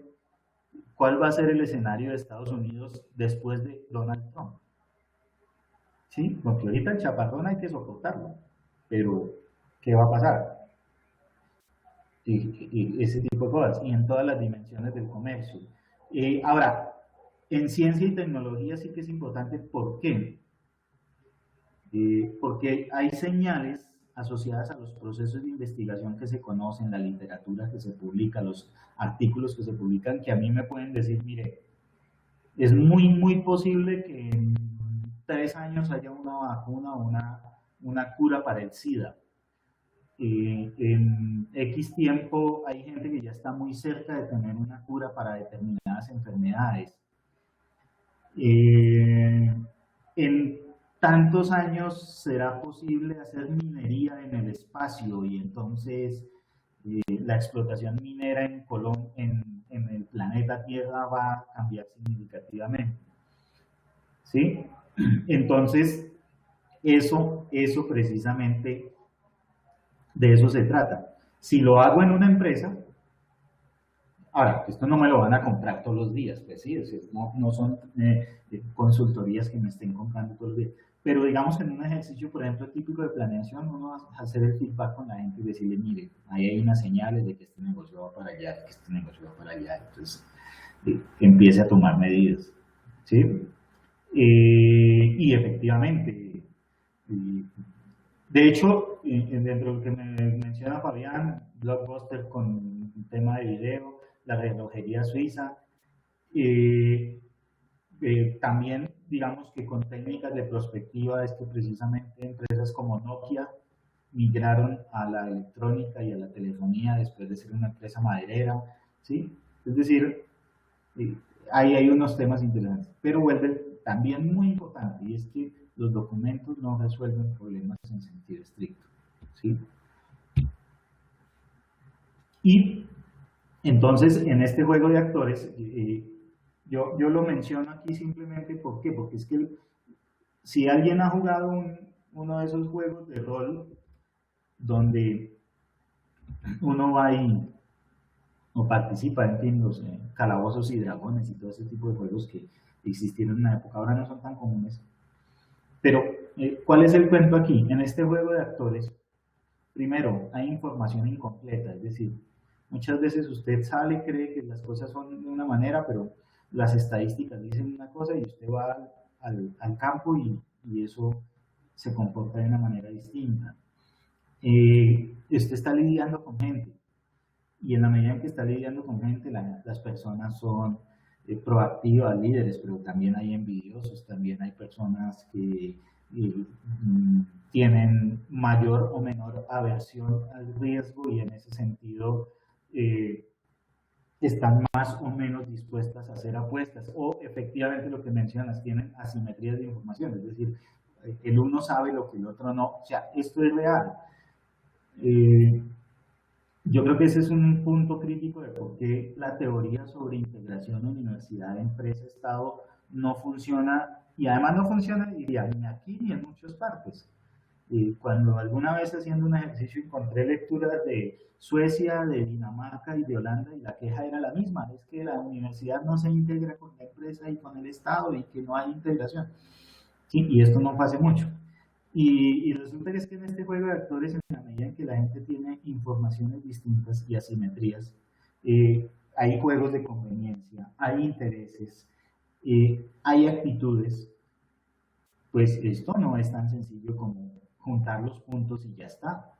cuál va a ser el escenario de Estados Unidos después de Donald Trump. ¿Sí? Porque ahorita el chaparrón hay que soportarlo, pero ¿qué va a pasar? Y ese tipo de cosas, y en todas las dimensiones del comercio. Ahora, en ciencia y tecnología sí que es importante. ¿Por qué? Porque hay señales asociadas a los procesos de investigación que se conocen, la literatura que se publica, los artículos que se publican, que a mí me pueden decir, mire, es muy posible que en 3 años haya una vacuna o una cura para el SIDA. En X tiempo hay gente que ya está muy cerca de tener una cura para determinadas enfermedades. En tantos años será posible hacer minería en el espacio y entonces la explotación minera en el planeta Tierra va a cambiar significativamente. ¿Sí? Entonces, eso precisamente de eso se trata. Si lo hago en una empresa, ahora, esto no me lo van a comprar todos los días, pues sí, no son consultorías que me estén comprando todos los días. Pero digamos en un ejercicio, por ejemplo, típico de planeación, uno va a hacer el feedback con la gente y decirle, mire, ahí hay unas señales de que este negocio va para allá, de que este negocio va para allá. Entonces, que empiece a tomar medidas. ¿Sí? Y efectivamente, de hecho, dentro de lo que me menciona Fabián, Blockbuster con un tema de video, la relojería suiza, también digamos que con técnicas de prospectiva es que precisamente empresas como Nokia migraron a la electrónica y a la telefonía después de ser una empresa maderera, ¿sí? Es decir, ahí hay unos temas interesantes, pero vuelve también muy importante, y es que los documentos no resuelven problemas en sentido estricto, ¿sí? Y Entonces, en este juego de actores, yo lo menciono aquí simplemente ¿por qué? Porque es que si alguien ha jugado uno de esos juegos de rol donde uno va y o participa en fin, los calabozos y dragones y todo ese tipo de juegos que existieron en una época, ahora no son tan comunes. Pero, ¿cuál es el cuento aquí? En este juego de actores, primero, hay información incompleta, es decir, muchas veces usted sale y cree que las cosas son de una manera, pero las estadísticas dicen una cosa y usted va al campo y eso se comporta de una manera distinta. Usted está lidiando con gente y en la medida en que está lidiando con gente, las personas son proactivas, líderes, pero también hay envidiosos, también hay personas que tienen mayor o menor aversión al riesgo y en ese sentido eh, están más o menos dispuestas a hacer apuestas o efectivamente lo que mencionas, tienen asimetrías de información, es decir, el uno sabe lo que el otro no, o sea, esto es real. Yo creo que ese es un punto crítico de por qué la teoría sobre integración universidad, empresa, Estado no funciona y además no funciona diría, ni aquí ni en muchas partes. Y cuando alguna vez haciendo un ejercicio encontré lecturas de Suecia, de Dinamarca y de Holanda y la queja era la misma, es que la universidad no se integra con la empresa y con el Estado y que no hay integración. Sí, y esto no pasa mucho. Y resulta que es que en este juego de actores, en la medida en que la gente tiene informaciones distintas y asimetrías, hay juegos de conveniencia, hay intereses, hay actitudes, pues esto no es tan sencillo como juntar los puntos y ya está,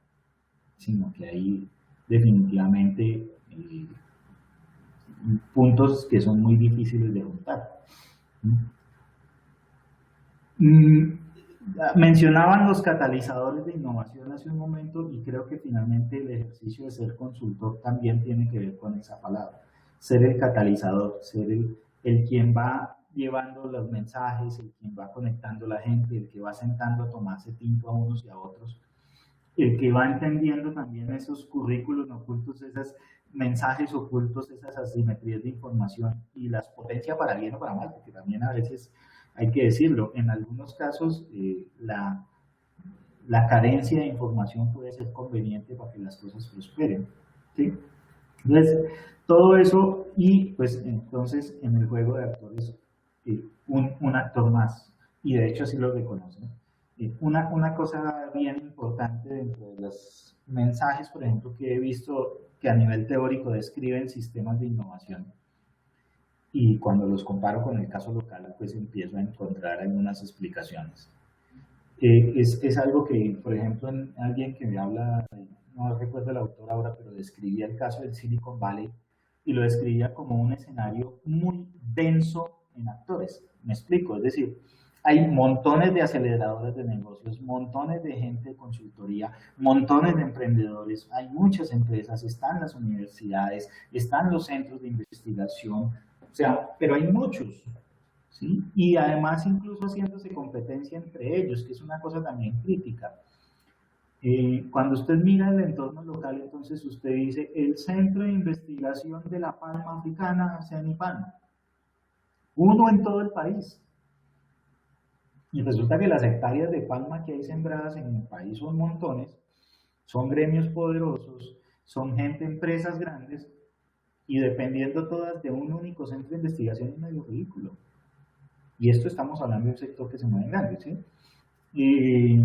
sino que hay definitivamente puntos que son muy difíciles de juntar. Mencionaban los catalizadores de innovación hace un momento y creo que finalmente el ejercicio de ser consultor también tiene que ver con esa palabra. Ser el catalizador, ser el quien va llevando los mensajes, el quien va conectando a la gente, el que va sentando a tomarse tinto a unos y a otros, el que va entendiendo también esos currículos ocultos, esos mensajes ocultos, esas asimetrías de información y las potencia para bien o para mal, porque también a veces hay que decirlo, en algunos casos la carencia de información puede ser conveniente para que las cosas prosperen. ¿Sí? Entonces, todo eso y pues entonces en el juego de actores un actor más, y de hecho así lo reconocen. Una cosa bien importante dentro de los mensajes, por ejemplo, que he visto que a nivel teórico describen sistemas de innovación, y cuando los comparo con el caso local, pues empiezo a encontrar algunas explicaciones. Es algo que, por ejemplo, alguien que me habla, no recuerdo el autor ahora, pero describía el caso del Silicon Valley y lo describía como un escenario muy denso en actores. Me explico, es decir, hay montones de aceleradores de negocios, montones de gente de consultoría, montones de emprendedores, hay muchas empresas, están las universidades, están los centros de investigación, o sea, pero hay muchos, ¿sí? Y además incluso haciéndose competencia entre ellos, que es una cosa también crítica. Cuando usted mira el entorno local, entonces usted dice, el Centro de Investigación de la Palma Africana, CENIPAN, uno en todo el país. Y resulta que las hectáreas de palma que hay sembradas en el país son montones, son gremios poderosos, son gente, empresas grandes, y dependiendo todas de un único centro de investigación es medio ridículo. Y esto estamos hablando de un sector que se mueve grande, ¿sí? Y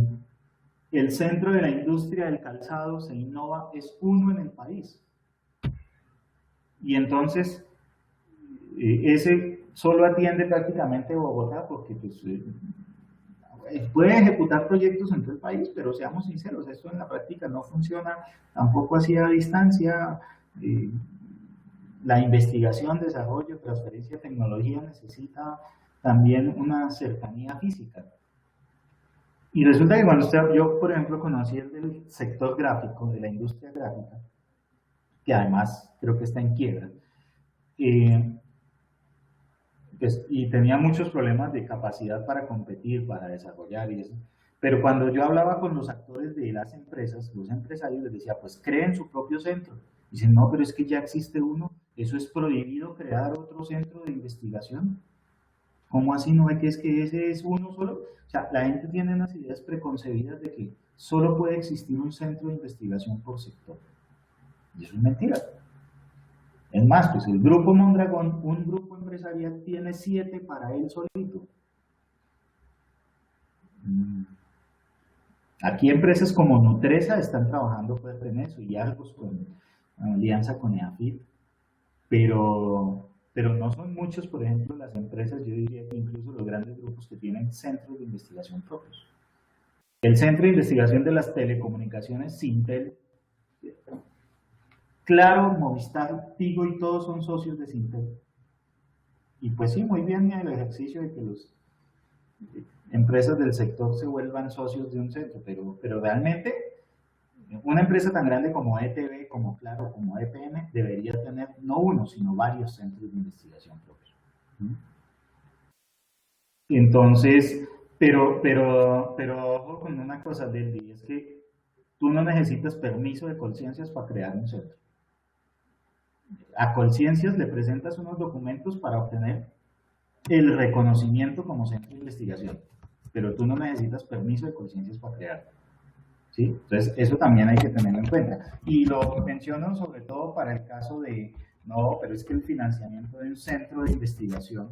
el centro de la industria del calzado se innova, es uno en el país. Y entonces, ese solo atiende prácticamente Bogotá porque pues, puede ejecutar proyectos en todo el país, pero seamos sinceros, esto en la práctica no funciona tampoco así a distancia. La investigación, desarrollo, transferencia de tecnología necesita también una cercanía física. Y resulta que cuando yo, por ejemplo, conocí el del sector gráfico, de la industria gráfica, que además creo que está en quiebra, pues, y tenía muchos problemas de capacidad para competir, para desarrollar y eso. Pero cuando yo hablaba con los actores de las empresas, los empresarios les decía, pues creen su propio centro. Dicen, no, pero es que ya existe uno, eso es prohibido crear otro centro de investigación. ¿Cómo así no ve que es que ese es uno solo? O sea, la gente tiene unas ideas preconcebidas de que solo puede existir un centro de investigación por sector. Y eso es mentira. Es más, pues el Grupo Mondragón, un grupo empresarial, tiene 7 para él solito. Aquí empresas como Nutresa están trabajando pues, en eso, y Argos con alianza con EAFIT, pero no son muchos, por ejemplo, las empresas, yo diría que incluso los grandes grupos que tienen centros de investigación propios. El Centro de Investigación de las Telecomunicaciones, Sintel, Claro, Movistar, Tigo y todos son socios de Sintel. Y pues sí, muy bien el ejercicio de que las empresas del sector se vuelvan socios de un centro, pero realmente una empresa tan grande como ETV, como Claro, como EPM, debería tener no uno, sino varios centros de investigación propios. Entonces, pero ojo con una cosa, Delvi, es que tú no necesitas permiso de Colciencias para crear un centro. A Colciencias le presentas unos documentos para obtener el reconocimiento como centro de investigación, pero tú no necesitas permiso de Colciencias para crearlo. ¿Sí? Entonces, eso también hay que tenerlo en cuenta. Y lo menciono sobre todo para el caso de, no, pero es que el financiamiento de un centro de investigación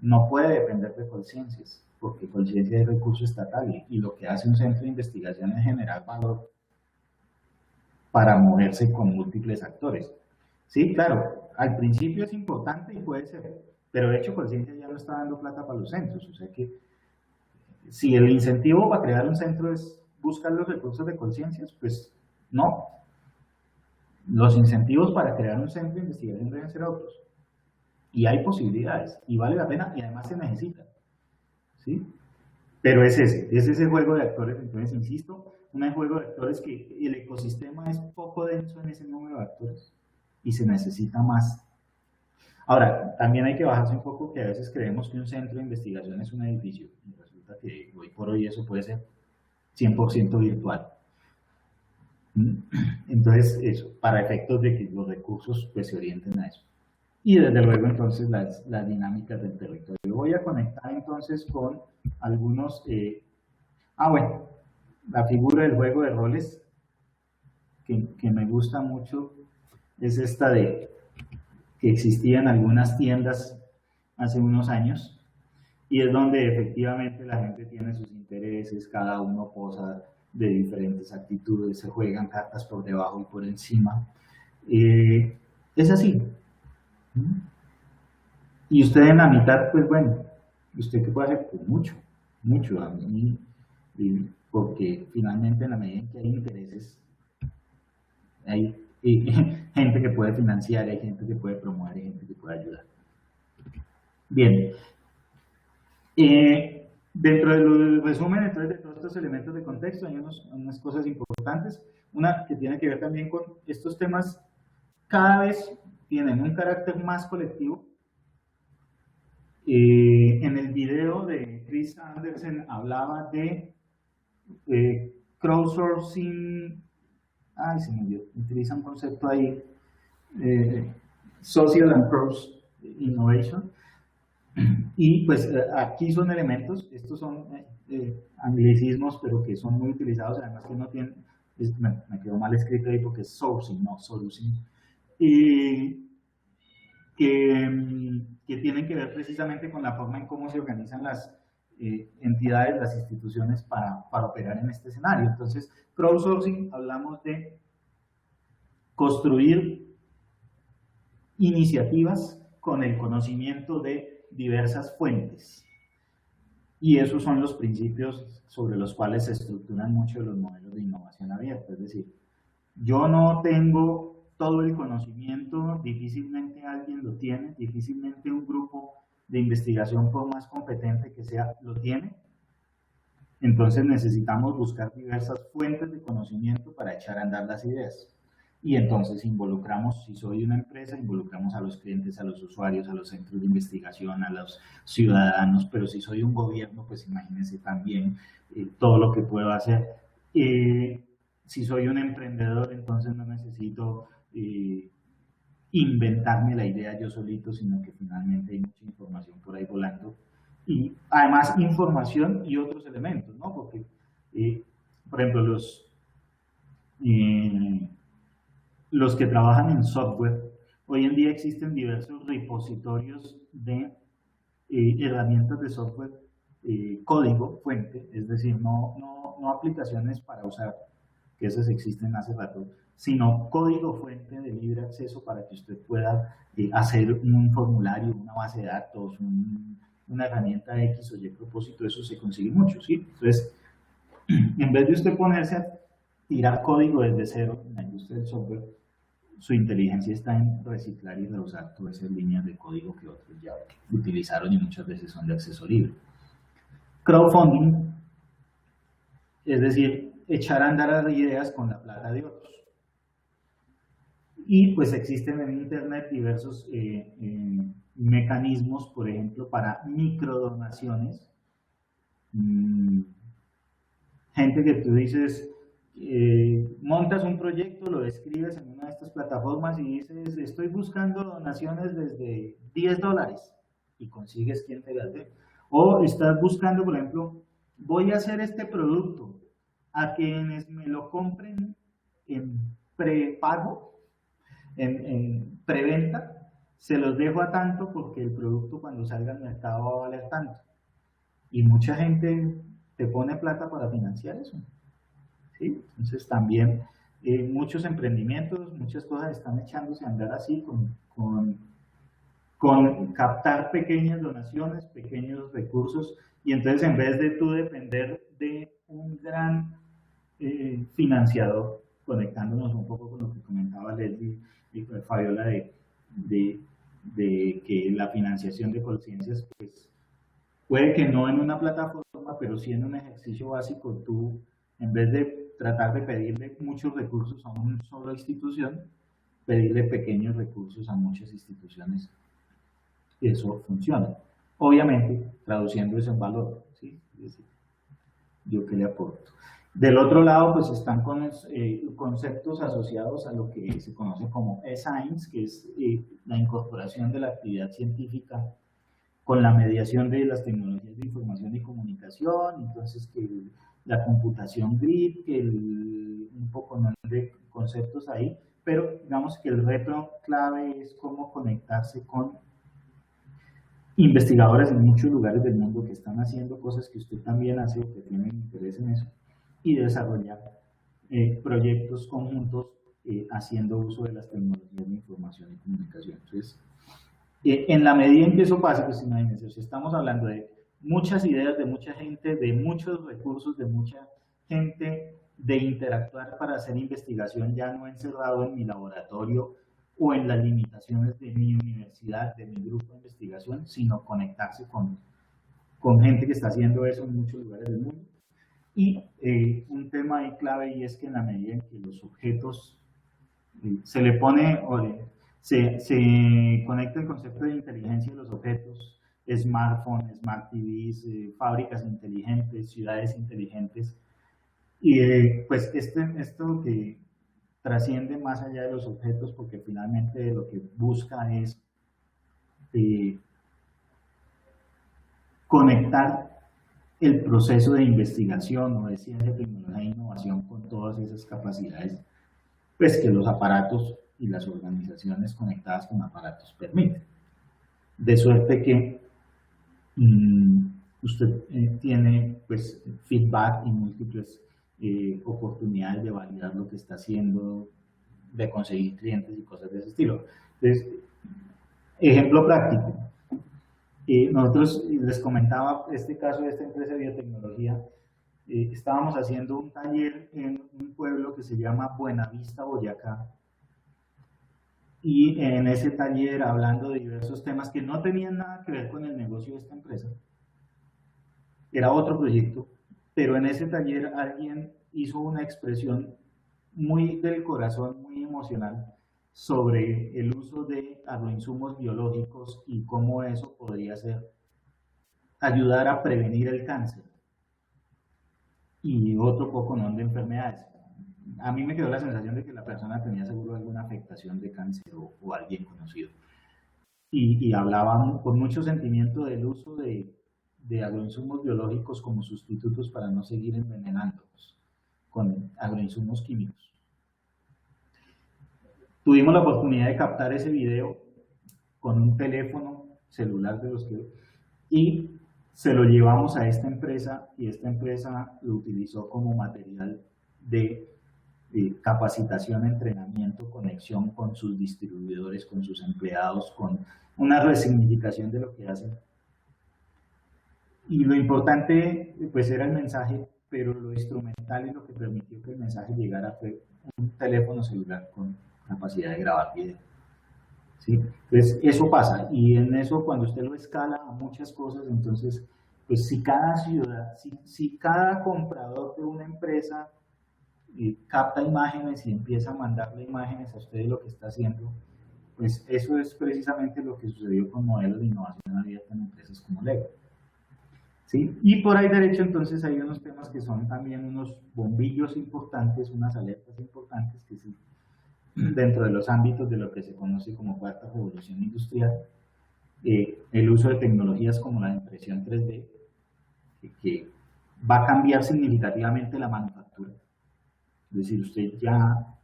no puede depender de Colciencias, porque Colciencias es recurso estatal y lo que hace un centro de investigación es generar valor para moverse con múltiples actores. Sí, claro, al principio es importante y puede ser, pero de hecho Colciencias ya no está dando plata para los centros, o sea que si el incentivo para crear un centro es buscar los recursos de Colciencias, pues no. Los incentivos para crear un centro de investigación deben ser otros. Y hay posibilidades, y vale la pena, y además se necesita. ¿Sí? Pero es ese juego de actores. Entonces, insisto, un juego de actores que el ecosistema es poco denso en ese número de actores y se necesita más. Ahora, también hay que bajarse un poco que a veces creemos que un centro de investigación es un edificio y resulta que hoy por hoy eso puede ser 100% virtual. Entonces, eso, para efectos de que los recursos pues, se orienten a eso. Y desde luego, entonces, las dinámicas del territorio. Voy a conectar entonces con algunos... bueno, la figura del juego de roles que me gusta mucho es esta de que existía en algunas tiendas hace unos años y es donde efectivamente la gente tiene sus intereses, cada uno posa de diferentes actitudes, se juegan cartas por debajo y por encima. Es así. Y usted en la mitad, pues bueno, ¿usted qué puede hacer? Pues mucho, mucho a mí, porque finalmente en la medida en que hay intereses, hay gente que puede financiar, hay gente que puede promover, hay gente que puede ayudar. Bien. Dentro del resumen, entonces, de todos estos elementos de contexto, hay unas cosas importantes. Una que tiene que ver también con estos temas, cada vez tienen un carácter más colectivo. En el video de Chris Andersen hablaba de crowdsourcing, se me olvidó, utiliza un concepto ahí, social and cross innovation. Y pues aquí son elementos, estos son anglicismos, pero que son muy utilizados, además que no tienen, me quedó mal escrito ahí porque es sourcing, no sourcing, y que tienen que ver precisamente con la forma en cómo se organizan las entidades, las instituciones para operar en este escenario. Entonces, crowdsourcing, hablamos de construir iniciativas con el conocimiento de diversas fuentes. Y esos son los principios sobre los cuales se estructuran mucho los modelos de innovación abierta. Es decir, yo no tengo todo el conocimiento, difícilmente alguien lo tiene, difícilmente un grupo de investigación, por más competente que sea, lo tiene. Entonces necesitamos buscar diversas fuentes de conocimiento para echar a andar las ideas. Y entonces involucramos, si soy una empresa, involucramos a los clientes, a los usuarios, a los centros de investigación, a los ciudadanos, pero si soy un gobierno, pues imagínense también todo lo que puedo hacer. Si soy un emprendedor, entonces no necesito inventarme la idea yo solito, sino que finalmente hay mucha información por ahí volando. Y además información y otros elementos, ¿no? Porque, por ejemplo, los que trabajan en software, hoy en día existen diversos repositorios de herramientas de software, código fuente, es decir, no aplicaciones para usar, que esas existen hace rato, sino código fuente de libre acceso para que usted pueda hacer un formulario, una base de datos, una herramienta X o Y propósito, eso se consigue mucho, ¿sí? Entonces, en vez de usted ponerse a tirar código desde cero en la industria del software, su inteligencia está en reciclar y reusar todas esas líneas de código que otros ya utilizaron y muchas veces son de acceso libre. Crowdfunding, es decir, echar a andar las ideas con la plata de otros. Y pues existen en Internet diversos mecanismos, por ejemplo, para microdonaciones. Gente que tú dices, montas un proyecto, lo escribes en una de estas plataformas y dices, estoy buscando donaciones desde $10 y consigues quien te las dé. O estás buscando, por ejemplo, voy a hacer este producto, a quienes me lo compren en prepago, en preventa, se los dejo a tanto porque el producto cuando salga al mercado va a valer tanto. Y mucha gente te pone plata para financiar eso. ¿Sí? Entonces también muchos emprendimientos, muchas cosas están echándose a andar así con captar pequeñas donaciones, pequeños recursos, y entonces en vez de tú depender de un gran financiador, conectándonos un poco con lo que comentaba Leslie y Fabiola de que la financiación de conciencias, pues puede que no en una plataforma, pero sí en un ejercicio básico, tú en vez de tratar de pedirle muchos recursos a una sola institución, pedirle pequeños recursos a muchas instituciones, eso funciona. Obviamente, traduciendo eso en valor, ¿sí? Es decir, yo qué le aporto. Del otro lado, pues están con conceptos asociados a lo que se conoce como e-science, que es la incorporación de la actividad científica con la mediación de las tecnologías de información y comunicación, entonces que la computación grid, que un poco de conceptos ahí, pero digamos que el reto clave es cómo conectarse con investigadores en muchos lugares del mundo que están haciendo cosas que usted también hace o que tienen interés en eso, y desarrollar proyectos conjuntos haciendo uso de las tecnologías de información y comunicación. Entonces, en la medida en que eso pase, pues imagínense, estamos hablando de muchas ideas, de mucha gente, de muchos recursos, de mucha gente, de interactuar para hacer investigación ya no encerrado en mi laboratorio o en las limitaciones de mi universidad, de mi grupo de investigación, sino conectarse con gente que está haciendo eso en muchos lugares del mundo. Y un tema ahí clave, y es que en la medida en que los objetos se le pone, se conecta el concepto de inteligencia de los objetos, smartphones, smart TVs, fábricas inteligentes, ciudades inteligentes, y pues esto que trasciende más allá de los objetos, porque finalmente lo que busca es conectar el proceso de investigación o de ciencia, tecnología e innovación con todas esas capacidades, pues que los aparatos y las organizaciones conectadas con aparatos permiten. De suerte que usted tiene pues feedback y múltiples oportunidades de validar lo que está haciendo, de conseguir clientes y cosas de ese estilo. Entonces, ejemplo práctico. Nosotros les comentaba este caso de esta empresa de biotecnología. Estábamos haciendo un taller en un pueblo que se llama Buenavista, Boyacá, y en ese taller hablando de diversos temas que no tenían nada que ver con el negocio de esta empresa, era otro proyecto, pero en ese taller alguien hizo una expresión muy del corazón, muy emocional, sobre el uso de agroinsumos biológicos y cómo eso podría ayudar a prevenir el cáncer y otro poco de enfermedades. a mí me quedó la sensación de que la persona tenía seguro alguna afectación de cáncer o alguien conocido. Y hablaba con mucho sentimiento del uso de agroinsumos biológicos como sustitutos para no seguir envenenándolos con agroinsumos químicos. Tuvimos la oportunidad de captar ese video con un teléfono celular de los que... y se lo llevamos a esta empresa y esta empresa lo utilizó como material de capacitación, entrenamiento, conexión con sus distribuidores, con sus empleados, con una resignificación de lo que hacen. Y lo importante, pues, era el mensaje, pero lo instrumental y lo que permitió que el mensaje llegara fue un teléfono celular con capacidad de grabar video. ¿Sí? Entonces, eso pasa, y en eso, cuando usted lo escala a muchas cosas, entonces, pues, si cada ciudad, si cada comprador de una empresa capta imágenes y empieza a mandarle imágenes a usted de lo que está haciendo, pues eso es precisamente lo que sucedió con modelos de innovación abierta en empresas como Lego. ¿Sí? Y por ahí derecho, entonces, hay unos temas que son también unos bombillos importantes, unas alertas importantes que sí, dentro de los ámbitos de lo que se conoce como cuarta revolución industrial, el uso de tecnologías como la impresión 3D, que va a cambiar significativamente la manufactura. Es decir, usted ya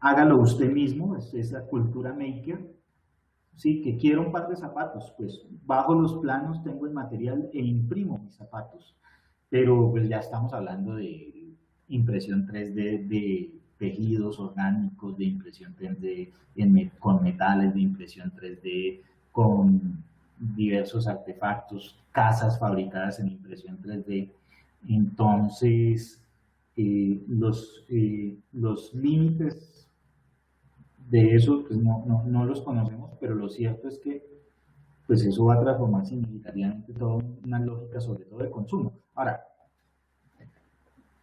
hágalo usted mismo, es esa cultura maker. Sí, que quiero un par de zapatos, pues bajo los planos, tengo el material e imprimo mis zapatos. Pero pues ya estamos hablando de impresión 3D de tejidos orgánicos, de impresión 3D con metales, de impresión 3D con diversos artefactos, casas fabricadas en impresión 3D. Entonces, los límites de eso pues no los conocemos, pero lo cierto es que pues eso va a transformar significativamente toda una lógica, sobre todo de consumo. Ahora,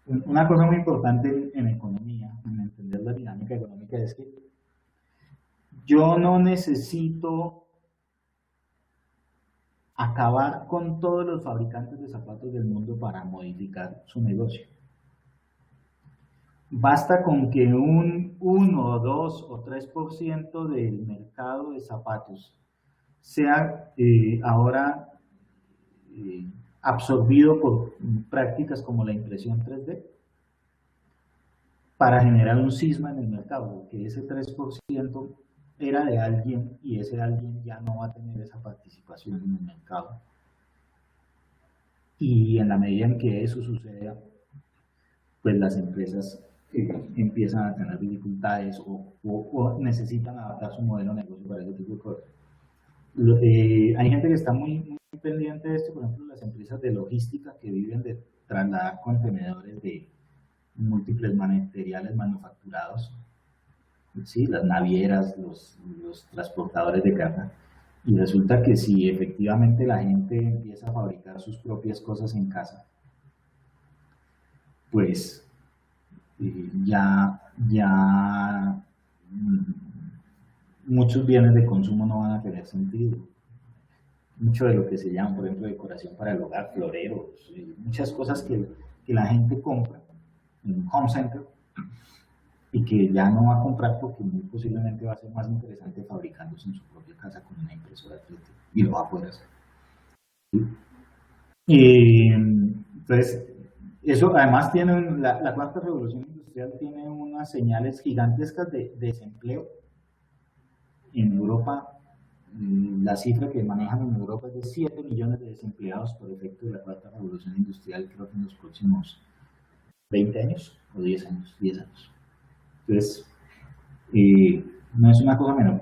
una cosa muy importante en economía, en entender la dinámica económica, es que yo no necesito acabar con todos los fabricantes de zapatos del mundo para modificar su negocio. Basta con que un 1, 2 o 3% del mercado de zapatos sea ahora absorbido por prácticas como la impresión 3D para generar un cisma en el mercado, porque ese 3% era de alguien y ese alguien ya no va a tener esa participación en el mercado. Y en la medida en que eso suceda, pues las empresas empiezan a tener dificultades o necesitan adaptar su modelo de negocio para ese tipo de cosas. Hay gente que está muy pendiente de esto, por ejemplo, las empresas de logística que viven de trasladar contenedores de múltiples materiales manufacturados, ¿sí? Las navieras, los transportadores de carga. Y resulta que si efectivamente la gente empieza a fabricar sus propias cosas en casa, pues ya muchos bienes de consumo no van a tener sentido. Mucho de lo que se llama, por ejemplo, decoración para el hogar, floreros, muchas cosas que la gente compra en un home center y que ya no va a comprar porque muy posiblemente va a ser más interesante fabricándose en su propia casa con una impresora 3D y lo va a poder hacer. Entonces, eso además tiene, la cuarta revolución industrial tiene unas señales gigantescas de desempleo. En Europa, la cifra que manejan en Europa es de 7 millones de desempleados por efecto de la cuarta revolución industrial, creo que en los próximos 20 años o 10 años, 10 años. Entonces, no es una cosa menor.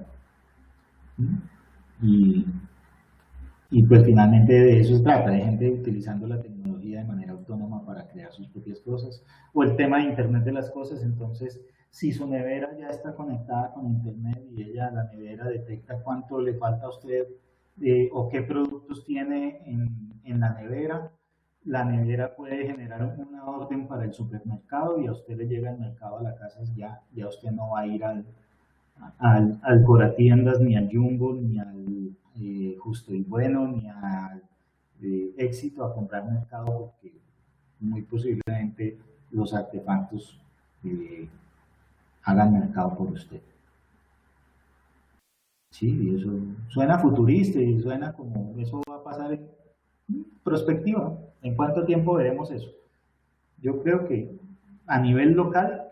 Y pues finalmente de eso se trata, de gente utilizando la tecnología de manera autónoma para crear sus propias cosas. O el tema de Internet de las cosas, entonces, si su nevera ya está conectada con Internet y ella, la nevera, detecta cuánto le falta a usted o qué productos tiene en la nevera puede generar una orden para el supermercado y a usted le llega el mercado a la casa, ya usted no va a ir al Coratiendas, ni al Jumbo, ni al Justo y Bueno, ni al Éxito a comprar mercado, porque muy posiblemente los artefactos haga el mercado por usted. Sí, y eso suena futurista y suena como eso va a pasar en prospectiva. ¿En cuánto tiempo veremos eso? Yo creo que a nivel local,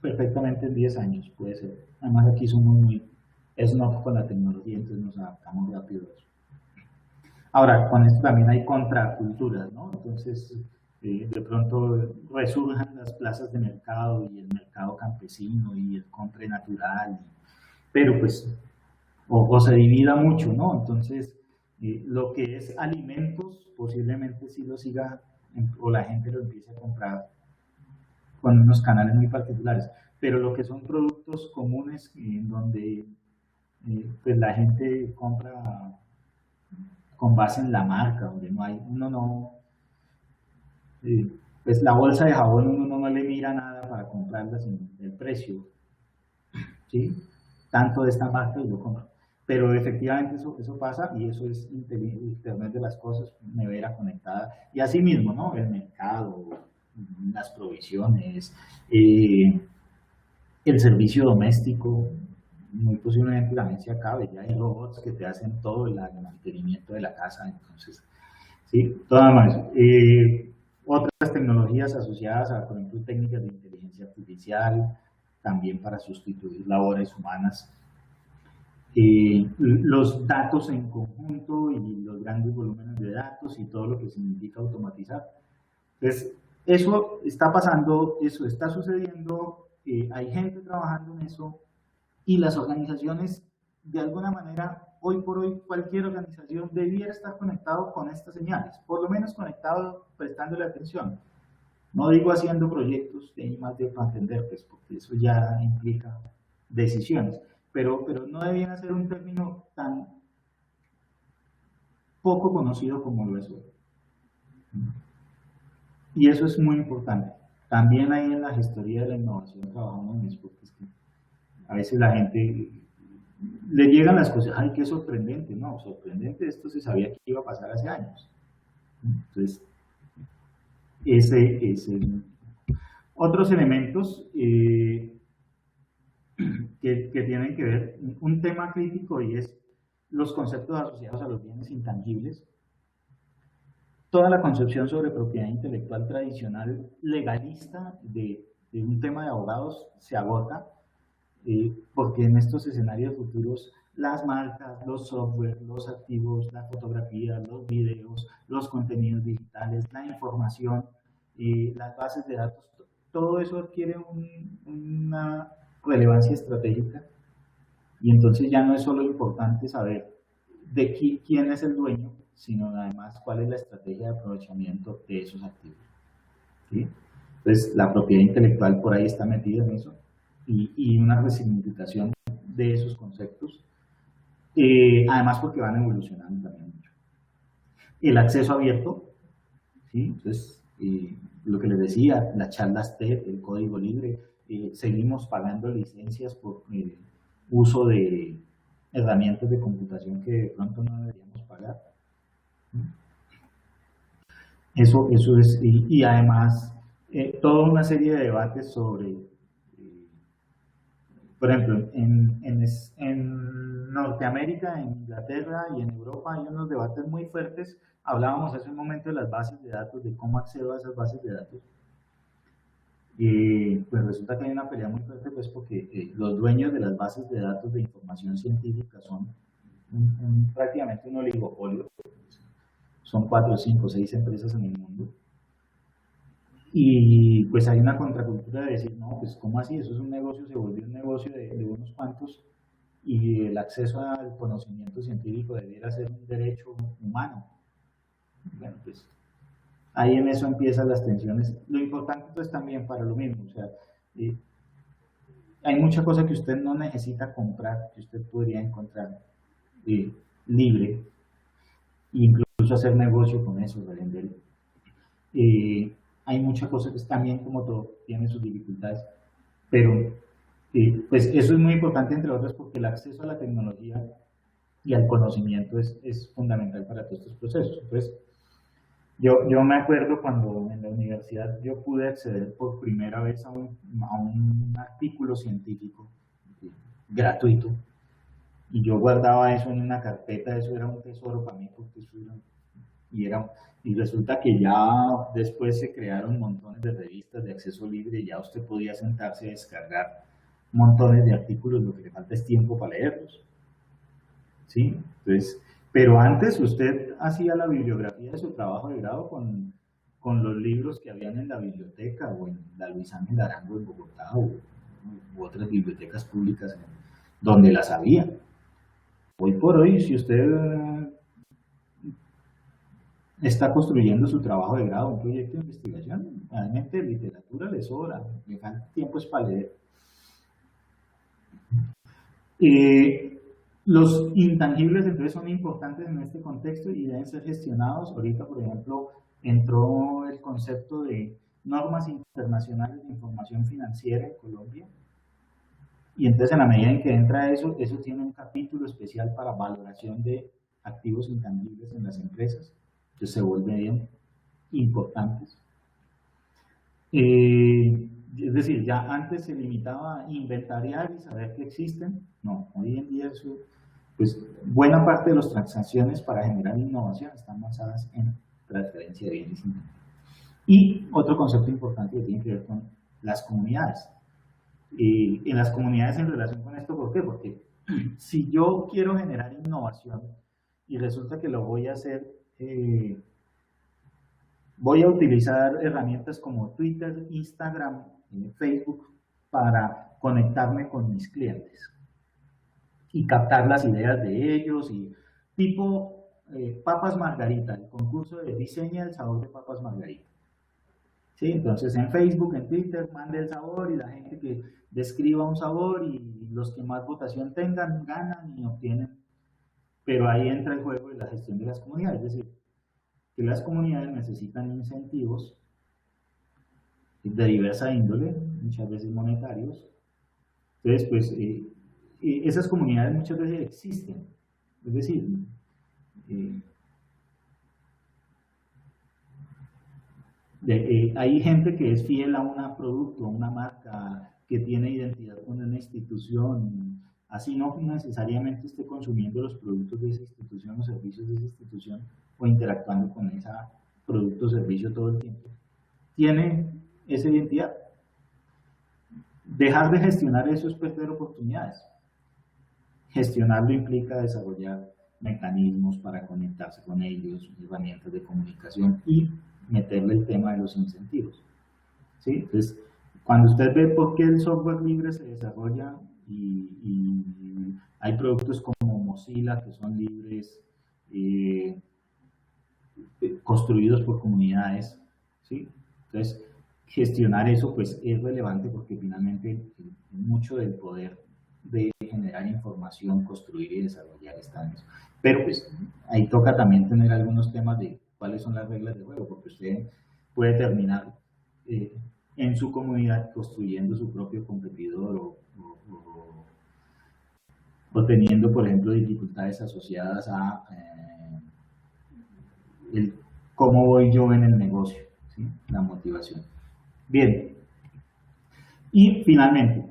perfectamente en 10 años puede ser. Además aquí somos muy snob con la tecnología, entonces nos adaptamos rápido a eso. Ahora, con esto también hay contraculturas, ¿no? Entonces, de pronto resurjan las plazas de mercado y el mercado campesino y el compre natural, pero pues, o se divida mucho, ¿no? Entonces, lo que es alimentos, posiblemente sí lo siga, o la gente lo empiece a comprar con unos canales muy particulares, pero lo que son productos comunes en donde pues la gente compra con base en la marca, donde no hay, uno no, pues la bolsa de jabón uno no le mira nada para comprarla sin el precio, ¿sí? Tanto de esta marca y lo compro. Pero efectivamente eso pasa y eso es Internet de las cosas, nevera conectada. Y así mismo, ¿no? El mercado, las provisiones, el servicio doméstico, muy posiblemente también se acabe. Ya hay robots que te hacen todo el mantenimiento de la casa. Entonces, sí, todas más. Otras tecnologías asociadas a, por ejemplo, técnicas de inteligencia artificial, también para sustituir labores humanas. Los datos en conjunto y los grandes volúmenes de datos y todo lo que significa automatizar. Entonces, eso está pasando, eso está sucediendo, hay gente trabajando en eso y las organizaciones, de alguna manera, hoy por hoy, cualquier organización debiera estar conectado con estas señales, por lo menos conectado prestándole atención. No digo haciendo proyectos de más de para entender, pues, porque eso ya implica decisiones, pero no debiera ser un término tan poco conocido como lo es hoy. Y eso es muy importante. También ahí en la gestoría de la innovación trabajamos en eso, porque es que a veces la gente le llegan las cosas, ay, qué sorprendente, no, sorprendente, esto se sabía que iba a pasar hace años. Entonces, otros elementos que tienen que ver, un tema crítico y es los conceptos asociados a los bienes intangibles. Toda la concepción sobre propiedad intelectual tradicional legalista de un tema de abogados se agota, porque en estos escenarios futuros las marcas, los software, los activos, la fotografía, los videos, los contenidos digitales, la información, las bases de datos, todo eso adquiere una relevancia estratégica y entonces ya no es solo importante saber de quién es el dueño, sino además cuál es la estrategia de aprovechamiento de esos activos. ¿Sí? Entonces la propiedad intelectual por ahí está metida en eso y una resignificación de esos conceptos, además porque van evolucionando también mucho. El acceso abierto, ¿sí? Entonces, lo que les decía, las charlas TED, el código libre, seguimos pagando licencias por uso de herramientas de computación que de pronto no deberíamos pagar. Eso es, y además, toda una serie de debates sobre, por ejemplo, en Norteamérica, en Inglaterra y en Europa hay unos debates muy fuertes. Hablábamos hace un momento de las bases de datos, de cómo accedo a esas bases de datos. Pues resulta que hay una pelea muy fuerte, pues porque los dueños de las bases de datos de información científica son prácticamente un oligopolio. Son 4, 5, 6 empresas en el mundo. Y pues hay una contracultura de decir, no, pues ¿cómo así? Eso es un negocio, se volvió un negocio de unos cuantos y el acceso al conocimiento científico debiera ser un derecho humano. Bueno, pues ahí en eso empiezan las tensiones. Lo importante pues también para lo mismo, o sea, hay mucha cosa que usted no necesita comprar, que usted podría encontrar libre, incluso hacer negocio con eso, revender. Hay mucha cosa que también, como todo, tiene sus dificultades, pero pues eso es muy importante, entre otras, porque el acceso a la tecnología y al conocimiento es fundamental para todos estos procesos. Entonces, Yo me acuerdo cuando en la universidad yo pude acceder por primera vez a un artículo científico gratuito y yo guardaba eso en una carpeta, eso era un tesoro para mí porque eso era, y, era, y resulta que ya después se crearon montones de revistas de acceso libre y ya usted podía sentarse a descargar montones de artículos, lo que le falta es tiempo para leerlos. ¿Sí? Entonces, pero antes usted hacía la bibliografía de su trabajo de grado con los libros que habían en la biblioteca o en la Luis Ángel Arango en Bogotá u otras bibliotecas públicas donde las había. Hoy por hoy, si usted está construyendo su trabajo de grado, un proyecto de investigación, realmente literatura le sobra, le falta tiempo es para leer. Los intangibles entonces son importantes en este contexto y deben ser gestionados. Ahorita, por ejemplo, entró el concepto de normas internacionales de información financiera en Colombia. Y entonces en la medida en que entra eso, eso tiene un capítulo especial para valoración de activos intangibles en las empresas. Entonces se vuelven importantes. Es decir, ya antes se limitaba a inventariar y saber que existen. No, hoy en día eso, pues buena parte de las transacciones para generar innovación están basadas en transferencia de bienes intangibles. Y otro concepto importante que tiene que ver con las comunidades. En las comunidades en relación con esto, ¿por qué? Porque si yo quiero generar innovación y resulta que lo voy a hacer, voy a utilizar herramientas como Twitter, Instagram, Facebook para conectarme con mis clientes y captar las ideas de ellos y tipo papas margarita, el concurso de diseña el sabor de papas margarita. ¿Sí? Entonces en Facebook, en Twitter, mande el sabor y la gente que describa un sabor y los que más votación tengan ganan y obtienen. Pero ahí entra el juego de la gestión de las comunidades, es decir, que las comunidades necesitan incentivos de diversa índole, muchas veces monetarios. Entonces, pues, esas comunidades muchas veces existen. Es decir, hay gente que es fiel a un producto, a una marca, que tiene identidad con una institución, así no necesariamente esté consumiendo los productos de esa institución o servicios de esa institución o interactuando con ese producto o servicio todo el tiempo. Tiene esa identidad. Dejar de gestionar eso es perder oportunidades. Gestionarlo implica desarrollar mecanismos para conectarse con ellos, herramientas de comunicación y meterle el tema de los incentivos. ¿Sí? Entonces, cuando usted ve por qué el software libre se desarrolla y hay productos como Mozilla que son libres, construidos por comunidades, ¿sí? Entonces, gestionar eso pues es relevante porque finalmente mucho del poder de generar información, construir y desarrollar está en eso. Pero pues ahí toca también tener algunos temas de cuáles son las reglas de juego, porque usted puede terminar en su comunidad construyendo su propio competidor o teniendo, por ejemplo, dificultades asociadas a el cómo voy yo en el negocio, ¿sí? La motivación. Bien, y finalmente,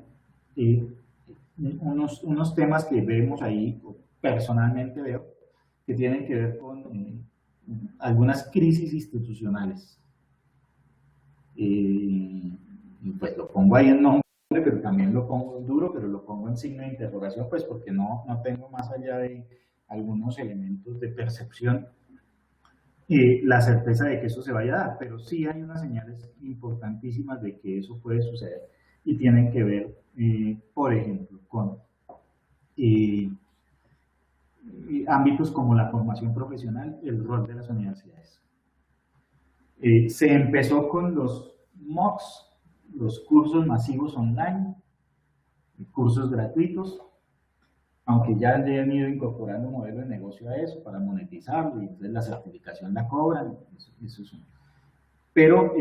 unos temas que vemos ahí, personalmente veo, que tienen que ver con algunas crisis institucionales. Pues lo pongo ahí en nombre, pero también lo pongo en duro, pero lo pongo en signo de interrogación, pues porque no tengo más allá de algunos elementos de percepción la certeza de que eso se vaya a dar, pero sí hay unas señales importantísimas de que eso puede suceder y tienen que ver, por ejemplo, con ámbitos como la formación profesional y el rol de las universidades. Se empezó con los MOOCs, los cursos masivos online, cursos gratuitos, aunque ya han ido incorporando un modelo de negocio a eso para monetizarlo y entonces la certificación la cobran, eso es un... Pero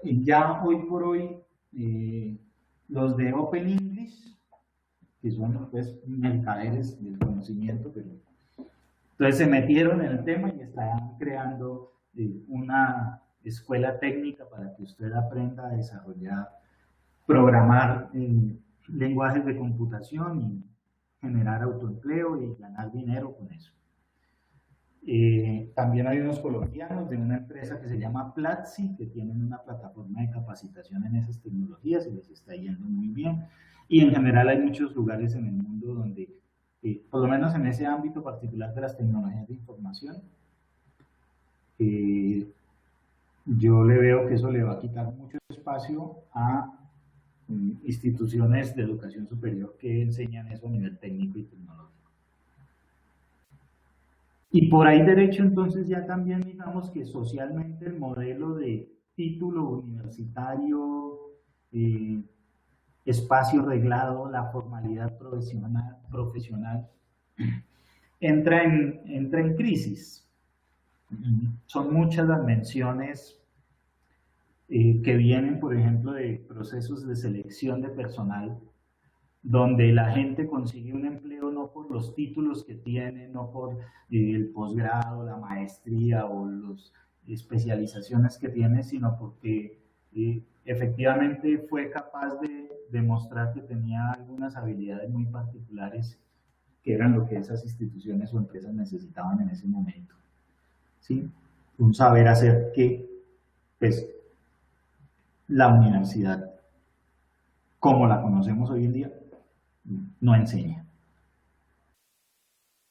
ya hoy por hoy los de Open English, que son pues mercaderes del conocimiento, pero Entonces se metieron en el tema y están creando una escuela técnica para que usted aprenda a desarrollar, programar lenguajes de computación y generar autoempleo y ganar dinero con eso. También hay unos colombianos de una empresa que se llama Platzi, que tienen una plataforma de capacitación en esas tecnologías y les está yendo muy bien. Y en general hay muchos lugares en el mundo donde, por lo menos en ese ámbito particular de las tecnologías de información, yo le veo que eso le va a quitar mucho espacio a instituciones de educación superior que enseñan eso a nivel técnico y tecnológico. Y por ahí derecho, entonces ya también digamos que socialmente el modelo de título universitario, espacio reglado, la formalidad profesional entra en crisis. Son muchas las menciones que vienen, por ejemplo, de procesos de selección de personal, donde la gente consigue un empleo no por los títulos que tiene, no por el posgrado, la maestría o las especializaciones que tiene, sino porque efectivamente fue capaz de demostrar que tenía algunas habilidades muy particulares que eran lo que esas instituciones o empresas necesitaban en ese momento. ¿Sí? Un saber hacer que pues, la universidad, como la conocemos hoy en día, no enseña.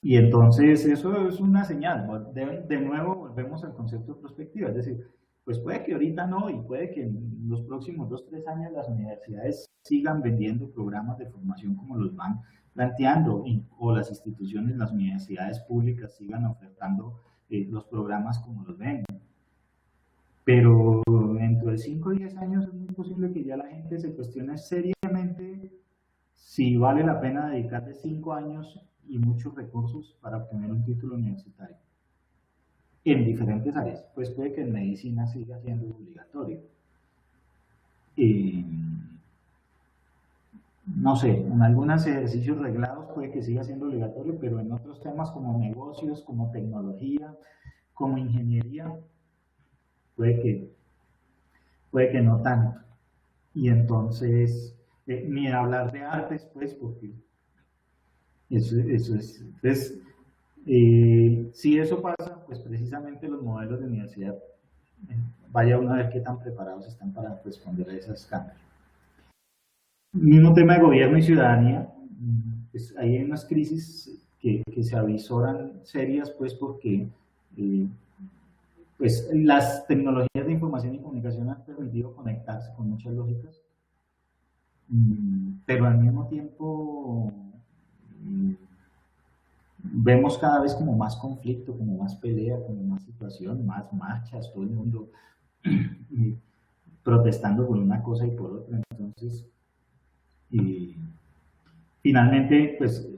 Y entonces eso es una señal. De nuevo volvemos al concepto de perspectiva. Es decir, pues puede que ahorita no y puede que en los próximos 2 o 3 años las universidades sigan vendiendo programas de formación como los van planteando o las instituciones, las universidades públicas sigan ofertando los programas como los ven. Pero dentro de 5 o 10 años es muy posible que ya la gente se cuestione seriamente si vale la pena dedicarle 5 años y muchos recursos para obtener un título universitario en diferentes áreas. Pues puede que en medicina siga siendo obligatorio. No sé, en algunos ejercicios reglados puede que siga siendo obligatorio, pero en otros temas como negocios, como tecnología, como ingeniería, puede que no tanto. Y entonces, ni hablar de artes, pues, porque eso es. Entonces, si eso pasa, pues precisamente los modelos de universidad, vaya uno a ver qué tan preparados están para responder a esos cambios. Mismo tema de gobierno y ciudadanía, pues hay unas crisis que se avisoran serias, pues porque pues las tecnologías de información y comunicación han permitido conectarse con muchas lógicas, pero al mismo tiempo vemos cada vez como más conflicto, como más pelea, como más situación, más marchas, todo el mundo protestando por una cosa y por otra. Entonces, finalmente, pues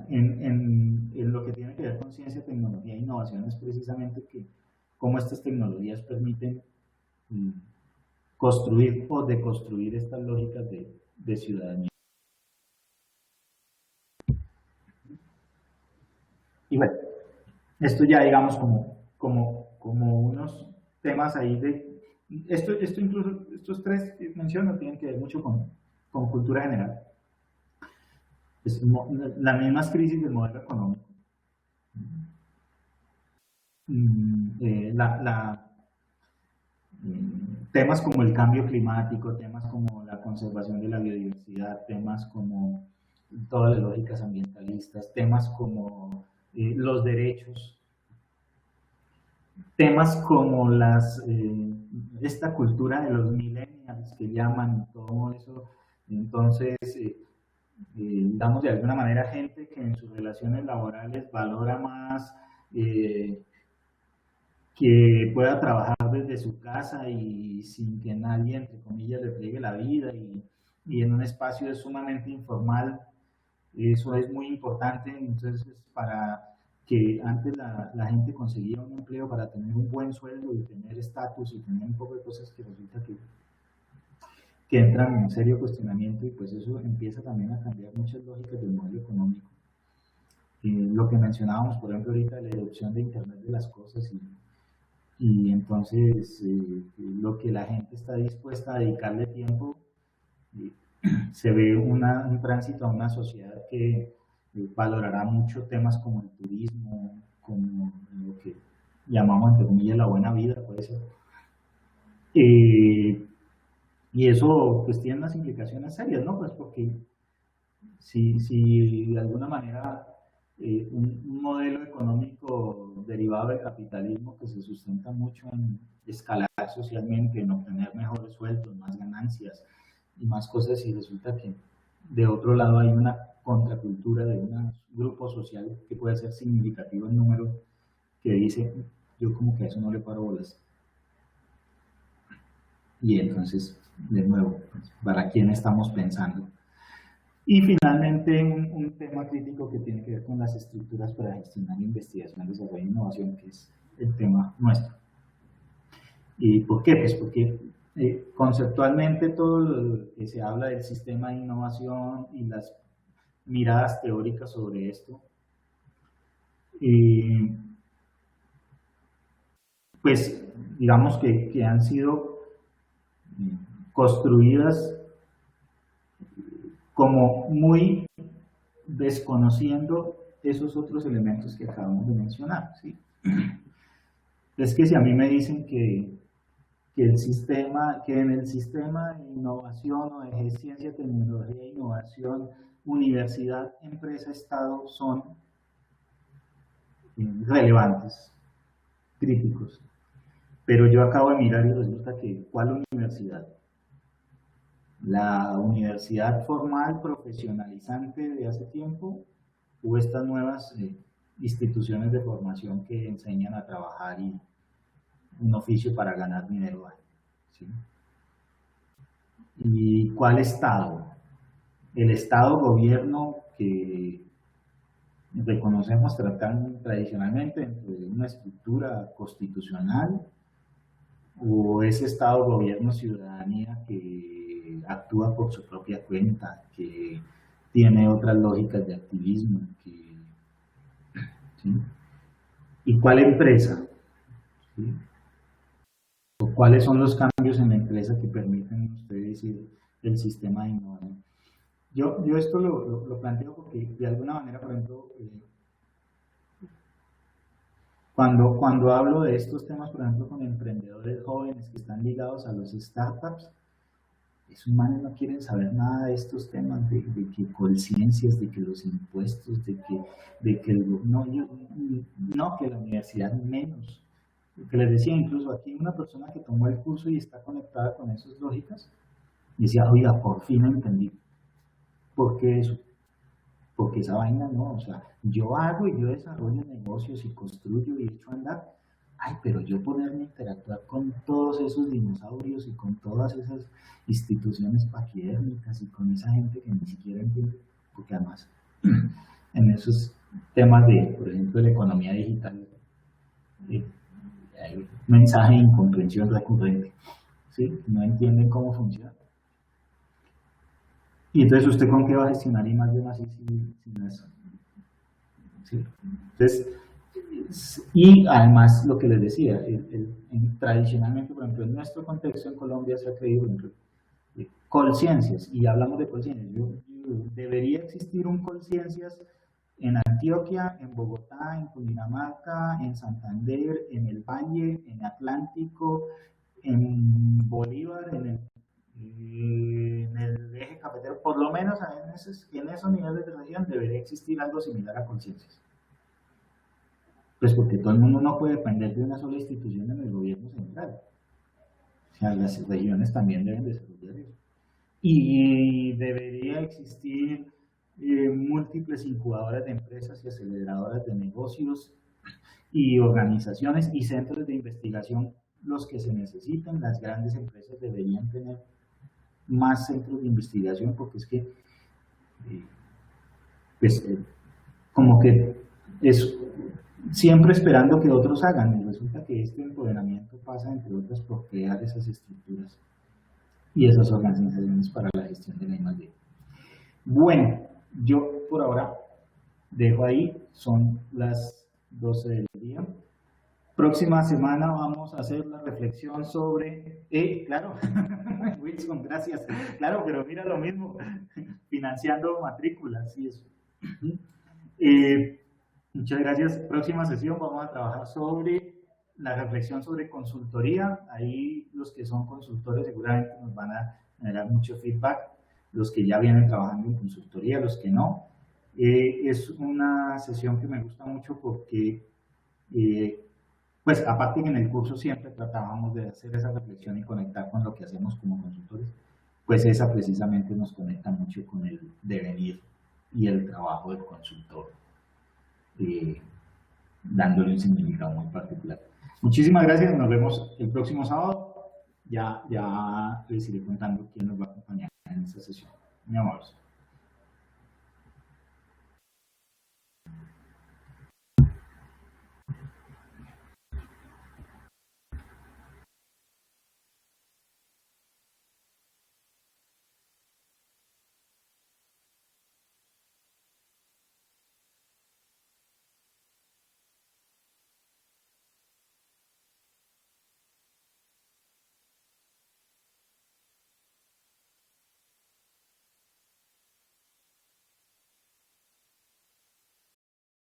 en lo que tiene que ver con ciencia, tecnología e innovación es precisamente que cómo estas tecnologías permiten construir o deconstruir estas lógicas de ciudadanía. Y bueno, esto ya digamos como unos temas ahí de... Esto incluso, estos 3 que menciono tienen que ver mucho con cultura general. Es las mismas crisis del modelo económico. Temas como el cambio climático, temas como la conservación de la biodiversidad, temas como todas las lógicas ambientalistas, temas como los derechos, temas como esta cultura de los millennials que llaman y todo eso. Entonces, digamos de alguna manera gente que en sus relaciones laborales valora más que pueda trabajar desde su casa y sin que nadie, entre comillas, le friegue la vida y en un espacio sumamente informal. Eso es muy importante. Entonces, para que antes la gente conseguía un empleo para tener un buen sueldo y tener estatus y tener un poco de cosas que resulta que entran en serio cuestionamiento, y pues eso empieza también a cambiar muchas lógicas del modelo económico. lo que mencionábamos, por ejemplo, ahorita, de la erupción de Internet de las cosas y entonces lo que la gente está dispuesta a dedicarle tiempo, eh, se ve un tránsito a una sociedad que valorará mucho temas como el turismo, como lo que llamamos entre comillas la buena vida, puede ser. Y eso pues tiene unas implicaciones serias, ¿no? Pues porque si de alguna manera un modelo económico derivado del capitalismo que se sustenta mucho en escalar socialmente, en obtener mejores sueldos, más ganancias y más cosas, y resulta que de otro lado hay una contracultura de un grupo social que puede ser significativo en número, que dice, yo como que a eso no le paro bolas. Y entonces, de nuevo, ¿para quién estamos pensando? Y finalmente, un tema crítico que tiene que ver con las estructuras para gestionar investigación, desarrollo e innovación, que es el tema nuestro. ¿Y por qué? Pues porque conceptualmente todo lo que se habla del sistema de innovación y las miradas teóricas sobre esto, pues digamos que han sido construidas como muy desconociendo esos otros elementos que acabamos de mencionar, ¿sí? Es que si a mí me dicen que en el sistema de innovación o de ciencia, tecnología, innovación, universidad, empresa, Estado son relevantes, críticos, pero yo acabo de mirar y resulta que ¿cuál universidad? ¿La universidad formal, profesionalizante de hace tiempo o estas nuevas instituciones de formación que enseñan a trabajar y un oficio para ganar dinero? ¿Sí? ¿Y cuál Estado? El Estado-gobierno que reconocemos tradicionalmente dentro de una estructura constitucional, o ese Estado-gobierno-ciudadanía que actúa por su propia cuenta, que tiene otras lógicas de activismo. ¿Sí? ¿Y cuál empresa? ¿Sí? ¿O cuáles son los cambios en la empresa que permiten ustedes el sistema de innovación? Yo esto lo planteo porque de alguna manera, por ejemplo, cuando hablo de estos temas, por ejemplo, con emprendedores jóvenes que están ligados a los startups, esos manes no quieren saber nada de estos temas, de que conciencias, de que los impuestos, de que no, que la universidad menos. Que les decía, incluso aquí una persona que tomó el curso y está conectada con esas lógicas, decía, oiga, por fin entendí. ¿Por qué eso? Porque esa vaina no, o sea, yo hago y yo desarrollo negocios y construyo y echo a andar. Ay, pero yo ponerme a interactuar con todos esos dinosaurios y con todas esas instituciones paquidérmicas y con esa gente que ni siquiera entiende, porque además en esos temas de, por ejemplo, de la economía digital, hay un mensaje de incomprensión recurrente, ¿sí? No entienden cómo funciona. Y entonces, ¿usted con qué va a gestionar y más de más sin eso? ¿Sí? Entonces, y además lo que les decía, tradicionalmente, por ejemplo, en nuestro contexto en Colombia se ha creído, por ejemplo, Colciencias, y hablamos de Colciencias. Debería existir un Colciencias en Antioquia, en Bogotá, en Cundinamarca, en Santander, en el Valle, en Atlántico, en Bolívar, en el eje cafetero, por lo menos en esos niveles de región debería existir algo similar a Colciencias. Pues porque todo el mundo no puede depender de una sola institución en el gobierno central. O sea, las regiones también deben desarrollar eso. Y debería existir múltiples incubadoras de empresas y aceleradoras de negocios y organizaciones y centros de investigación, los que se necesitan. Las grandes empresas deberían tener más centros de investigación porque es que pues, como que es siempre esperando que otros hagan, y resulta que este empoderamiento pasa, entre otras, por crear esas estructuras y esas organizaciones para la gestión de la I+D. Bueno, yo por ahora dejo ahí, son las 12 del día. Próxima semana vamos a hacer la reflexión sobre, claro, Wilson, gracias, claro, pero mira lo mismo, financiando matrículas y eso. Muchas gracias. Próxima sesión vamos a trabajar sobre la reflexión sobre consultoría. Ahí los que son consultores seguramente nos van a generar mucho feedback, los que ya vienen trabajando en consultoría, los que no. Es una sesión que me gusta mucho porque pues aparte que en el curso siempre tratábamos de hacer esa reflexión y conectar con lo que hacemos como consultores, pues esa precisamente nos conecta mucho con el devenir y el trabajo del consultor, dándole un significado muy particular. Muchísimas gracias, nos vemos el próximo sábado. Ya les iré contando quién nos va a acompañar en esta sesión. Muy amables.